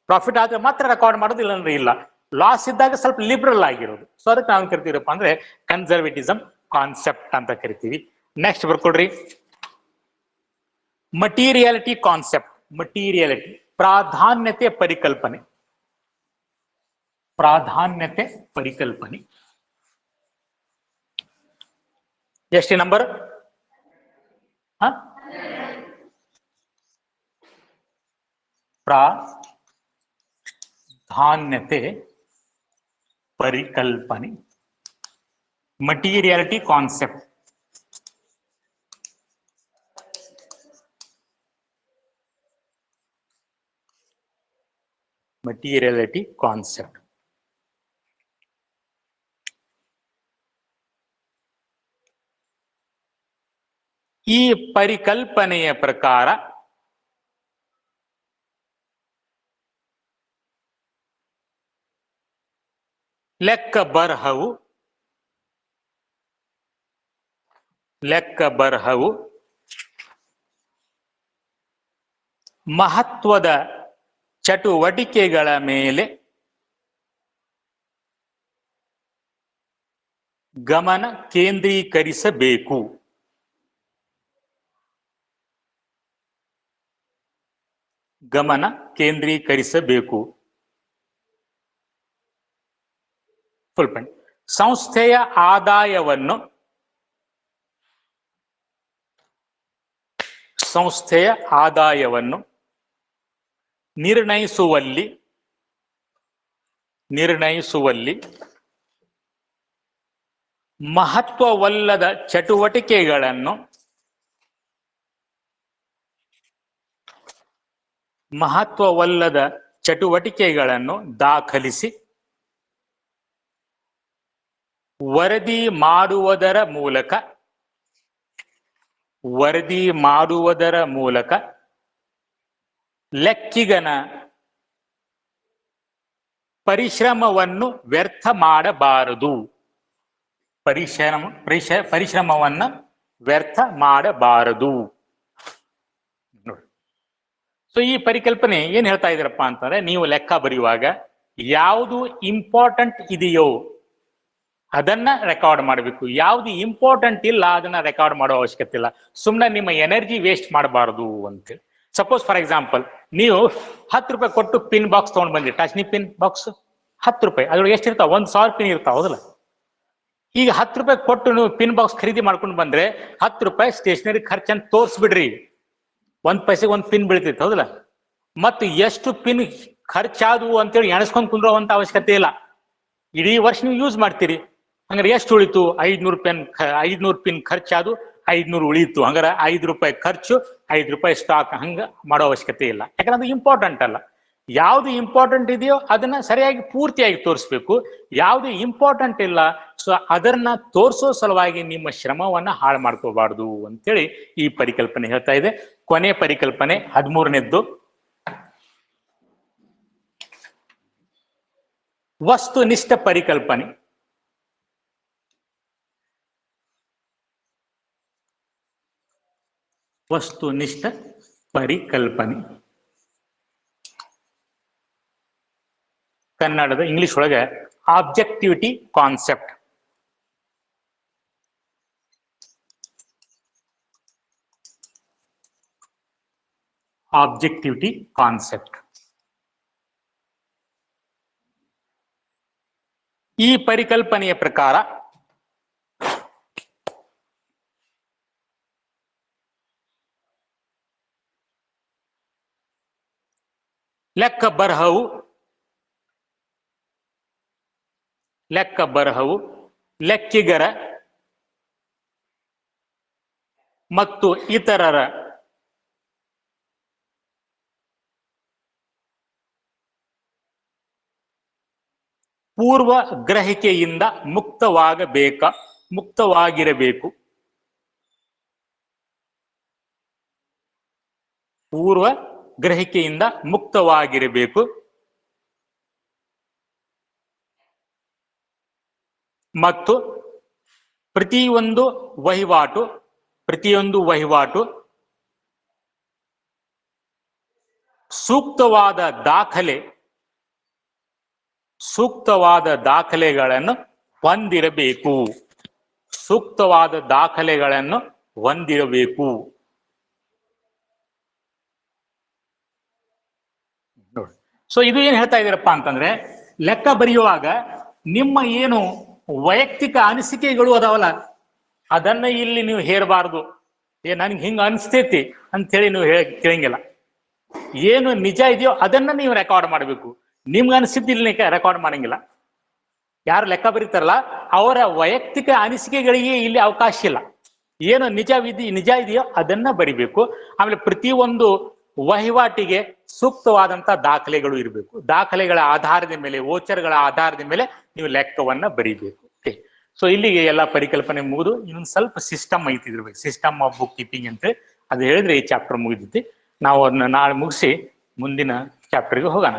ಪ್ರಾಫಿಟ್ ಆದ್ರೆ ಮಾತ್ರ ರೆಕಾರ್ಡ್ ಮಾಡೋದು, ಇಲ್ಲಾಂದ್ರೆ ಇಲ್ಲ. ಲಾಸ್ ಇದ್ದಾಗ ಸ್ವಲ್ಪ ಲಿಬ್ರಲ್ ಆಗಿರೋದು. ಸೊ ಅದಕ್ಕೆ ನಾವು ಕರಿತೀವಪ್ಪ ಅಂದ್ರೆ ಕನ್ಸರ್ವೇಟಿಸಮ್ ಕಾನ್ಸೆಪ್ಟ್ ಅಂತ ಕರಿತೀವಿ. Next ಬರ್ಕೊಡ್ರಿ, ಮಟೀರಿಯಾಲಿಟಿ concept. ಮಟೀರಿಯಾಲಿಟಿ ಪ್ರಾಧಾನ್ಯತೆ ಪರಿಕಲ್ಪನೆ. ಪ್ರಾಧಾನ್ಯತೆ ಪರಿಕಲ್ಪನೆ ಎಷ್ಟು ನಂಬರ್? ಪ್ರಾಧಾನ್ಯತೆ ಪರಿಕಲ್ಪನೆ, ಮಟೀರಿಯಾಲಿಟಿ ಕಾನ್ಸೆಪ್ಟ್. ಮಟೀರಿಯಾಲಿಟಿ ಕಾನ್ಸೆಪ್ಟ್ ಈ ಪರಿಕಲ್ಪನೆಯ ಪ್ರಕಾರ ಲೆಕ್ಕ ಬರಹವು ಮಹತ್ವದ ಚಟುವಟಿಕೆಗಳ ಮೇಲೆ ಗಮನ ಕೇಂದ್ರೀಕರಿಸಬೇಕು. ಗಮನ ಕೇಂದ್ರೀಕರಿಸಬೇಕು. Full point. ಸಂಸ್ಥೆಯ ಆದಾಯವನ್ನು ನಿರ್ಣಯಿಸುವಲ್ಲಿ ಮಹತ್ವವಲ್ಲದ ಚಟುವಟಿಕೆಗಳನ್ನು ದಾಖಲಿಸಿ ವರದಿ ಮಾಡುವುದರ ಮೂಲಕ ಲೆಕ್ಕಿಗನ ಪರಿಶ್ರಮವನ್ನು ವ್ಯರ್ಥ ಮಾಡಬಾರದು. ಪರಿಶ್ರಮವನ್ನ ವ್ಯರ್ಥ ಮಾಡಬಾರದು. ನೋಡಿ, ಸೊ ಈ ಪರಿಕಲ್ಪನೆ ಏನ್ ಹೇಳ್ತಾ ಇದ್ದೀರಪ್ಪ ಅಂತಂದ್ರೆ, ನೀವು ಲೆಕ್ಕ ಬರೆಯುವಾಗ ಯಾವುದು ಇಂಪಾರ್ಟೆಂಟ್ ಇದೆಯೋ ಅದನ್ನ ರೆಕಾರ್ಡ್ ಮಾಡಬೇಕು, ಯಾವ್ದು ಇಂಪಾರ್ಟೆಂಟ್ ಇಲ್ಲ ಅದನ್ನ ರೆಕಾರ್ಡ್ ಮಾಡೋ ಅವಶ್ಯಕತೆ ಇಲ್ಲ. ಸುಮ್ಮನೆ ನಿಮ್ಮ ಎನರ್ಜಿ ವೇಸ್ಟ್ ಮಾಡಬಾರದು ಅಂತೇಳಿ. ಸಪೋಸ್ ಫಾರ್ ಎಕ್ಸಾಂಪಲ್, ನೀವು 10 ರೂಪಾಯಿ ಕೊಟ್ಟು ಪಿನ್ ಬಾಕ್ಸ್ ತಗೊಂಡ್ ಬಂದ್ರಿ, ಟಚ್ನಿ ಪಿನ್ ಬಾಕ್ಸ್ 10 ರೂಪಾಯಿ, ಅದ್ರೊಳಗೆ ಎಷ್ಟಿರ್ತಾವ? 1000 ಪಿನ್ ಇರ್ತಾವ, ಹೌದಲ್ಲ? ಈಗ 10 ರೂಪಾಯಿ ಕೊಟ್ಟು ನೀವು ಪಿನ್ ಬಾಕ್ಸ್ ಖರೀದಿ ಮಾಡ್ಕೊಂಡು ಬಂದ್ರೆ 10 ರೂಪಾಯಿ ಸ್ಟೇಷನರಿ ಖರ್ಚನ್ನು ತೋರಿಸ್ಬಿಡ್ರಿ, 1 ಪೈಸೆಗೆ 1 ಪಿನ್ ಬೀಳ್ತೈತೆ, ಹೌದಲ್ಲ? ಮತ್ತು ಎಷ್ಟು ಪಿನ್ ಖರ್ಚಾದವು ಅಂತೇಳಿ ಎಣಿಸ್ಕೊಂಡು ಕುಂದ್ರುವಂತ ಅವಶ್ಯಕತೆ ಇಲ್ಲ. ಇಡೀ ವರ್ಷ ನೀವು ಯೂಸ್ ಮಾಡ್ತೀರಿ, ಹಂಗಾರೆ ಎಷ್ಟು ಉಳಿತು? 500 ಪಿನ್ ಖರ್ಚಾದು 500 ಉಳಿಯಿತು. ಹಂಗಾರೆ 5 ರೂಪಾಯಿ ಖರ್ಚು, 5 ರೂಪಾಯಿ ಸ್ಟಾಕ್. ಹಂಗ ಮಾಡೋ ಅವಶ್ಯಕತೆ ಇಲ್ಲ, ಯಾಕಂದ್ರೆ ಅದು ಇಂಪಾರ್ಟೆಂಟ್ ಅಲ್ಲ. ಯಾವ್ದು ಇಂಪಾರ್ಟೆಂಟ್ ಇದೆಯೋ ಅದನ್ನ ಸರಿಯಾಗಿ ಪೂರ್ತಿಯಾಗಿ ತೋರಿಸ್ಬೇಕು. ಯಾವ್ದು ಇಂಪಾರ್ಟೆಂಟ್ ಇಲ್ಲ, ಸೊ ಅದನ್ನ ತೋರಿಸೋ ಸಲುವಾಗಿ ನಿಮ್ಮ ಶ್ರಮವನ್ನ ಹಾಳು ಮಾಡ್ಕೋಬಾರ್ದು ಅಂತೇಳಿ ಈ ಪರಿಕಲ್ಪನೆ ಹೇಳ್ತಾ ಇದೆ. ಕೊನೆ ಪರಿಕಲ್ಪನೆ 13ನೇದ್ದು, ವಸ್ತುನಿಷ್ಠ ಪರಿಕಲ್ಪನೆ. ವಸ್ತುನಿಷ್ಠ ಪರಿಕಲ್ಪನೆ ಕನ್ನಡದ ಇಂಗ್ಲಿಷ್ ಒಳಗೆ ಆಬ್ಜೆಕ್ಟಿವಿಟಿ ಕಾನ್ಸೆಪ್ಟ್. ಆಬ್ಜೆಕ್ಟಿವಿಟಿ ಕಾನ್ಸೆಪ್ಟ್ ಈ ಪರಿಕಲ್ಪನೆಯ ಪ್ರಕಾರ ಲೆಕ್ಕ ಬರಹವು ಲೆಕ್ಕ ಬರಹವು ಲೆಕ್ಕಿಗರ ಮತ್ತು ಇತರರ ಪೂರ್ವ ಗ್ರಹಿಕೆಯಿಂದ ಮುಕ್ತವಾಗಿರಬೇಕು. ಪೂರ್ವ ಗ್ರಹಿಕೆಯಿಂದ ಮುಕ್ತವಾಗಿರಬೇಕು ಮತ್ತು ಪ್ರತಿಯೊಂದು ವಹಿವಾಟು ಸೂಕ್ತವಾದ ದಾಖಲೆಗಳನ್ನು ಹೊಂದಿರಬೇಕು. ಸೊ ಇದು ಏನ್ ಹೇಳ್ತಾ ಇದ್ದೀರಪ್ಪ ಅಂತಂದ್ರೆ, ಲೆಕ್ಕ ಬರೆಯುವಾಗ ನಿಮ್ಮ ಏನು ವೈಯಕ್ತಿಕ ಅನಿಸಿಕೆಗಳು ಅದಾವಲ್ಲ, ಅದನ್ನ ಇಲ್ಲಿ ನೀವು ಹೇರಬಾರ್ದು. ನನ್ಗೆ ಹಿಂಗ ಅನಿಸ್ತೈತಿ ಅಂತ ಹೇಳಿ ನೀವು ಕೇಳಂಗಿಲ್ಲ. ಏನು ನಿಜ ಇದೆಯೋ ಅದನ್ನ ನೀವು ರೆಕಾರ್ಡ್ ಮಾಡಬೇಕು. ನಿಮ್ಗೆ ಅನಿಸಿದ್ದಿಲ್ಲ ರೆಕಾರ್ಡ್ ಮಾಡಂಗಿಲ್ಲ. ಯಾರು ಲೆಕ್ಕ ಬರೀತಾರಲ್ಲ ಅವರ ವೈಯಕ್ತಿಕ ಅನಿಸಿಕೆಗಳಿಗೆ ಇಲ್ಲಿ ಅವಕಾಶ ಇಲ್ಲ. ಏನು ನಿಜ ಇದೆಯೋ ಅದನ್ನ ಬರಿಬೇಕು. ಆಮೇಲೆ ಪ್ರತಿಯೊಂದು ವಹಿವಾಟಿಗೆ ಸೂಕ್ತವಾದಂತ ದಾಖಲೆಗಳು ಇರಬೇಕು. ದಾಖಲೆಗಳ ಆಧಾರದ ಮೇಲೆ, ವೋಚರ್ಗಳ ಆಧಾರದ ಮೇಲೆ ನೀವು ಲೆಕ್ಕವನ್ನ ಬರಿಬೇಕು. ಓಕೆ, ಸೊ ಇಲ್ಲಿಗೆ ಎಲ್ಲ ಪರಿಕಲ್ಪನೆ ಮುಗಿದು ಇನ್ನೊಂದು ಸ್ವಲ್ಪ ಸಿಸ್ಟಮ್ ಐತಿ ಇದ್ರಬೇಕು. ಸಿಸ್ಟಮ್ ಆಫ್ ಬುಕ್ ಕೀಪಿಂಗ್ ಅಂತ ಅದು ಹೇಳಿದ್ರೆ ಈ ಚಾಪ್ಟರ್ ಮುಗಿದೈತಿ. ನಾವು ಅದನ್ನ ನಾಳೆ ಮುಗಿಸಿ ಮುಂದಿನ ಚಾಪ್ಟರ್ಗೆ ಹೋಗೋಣ.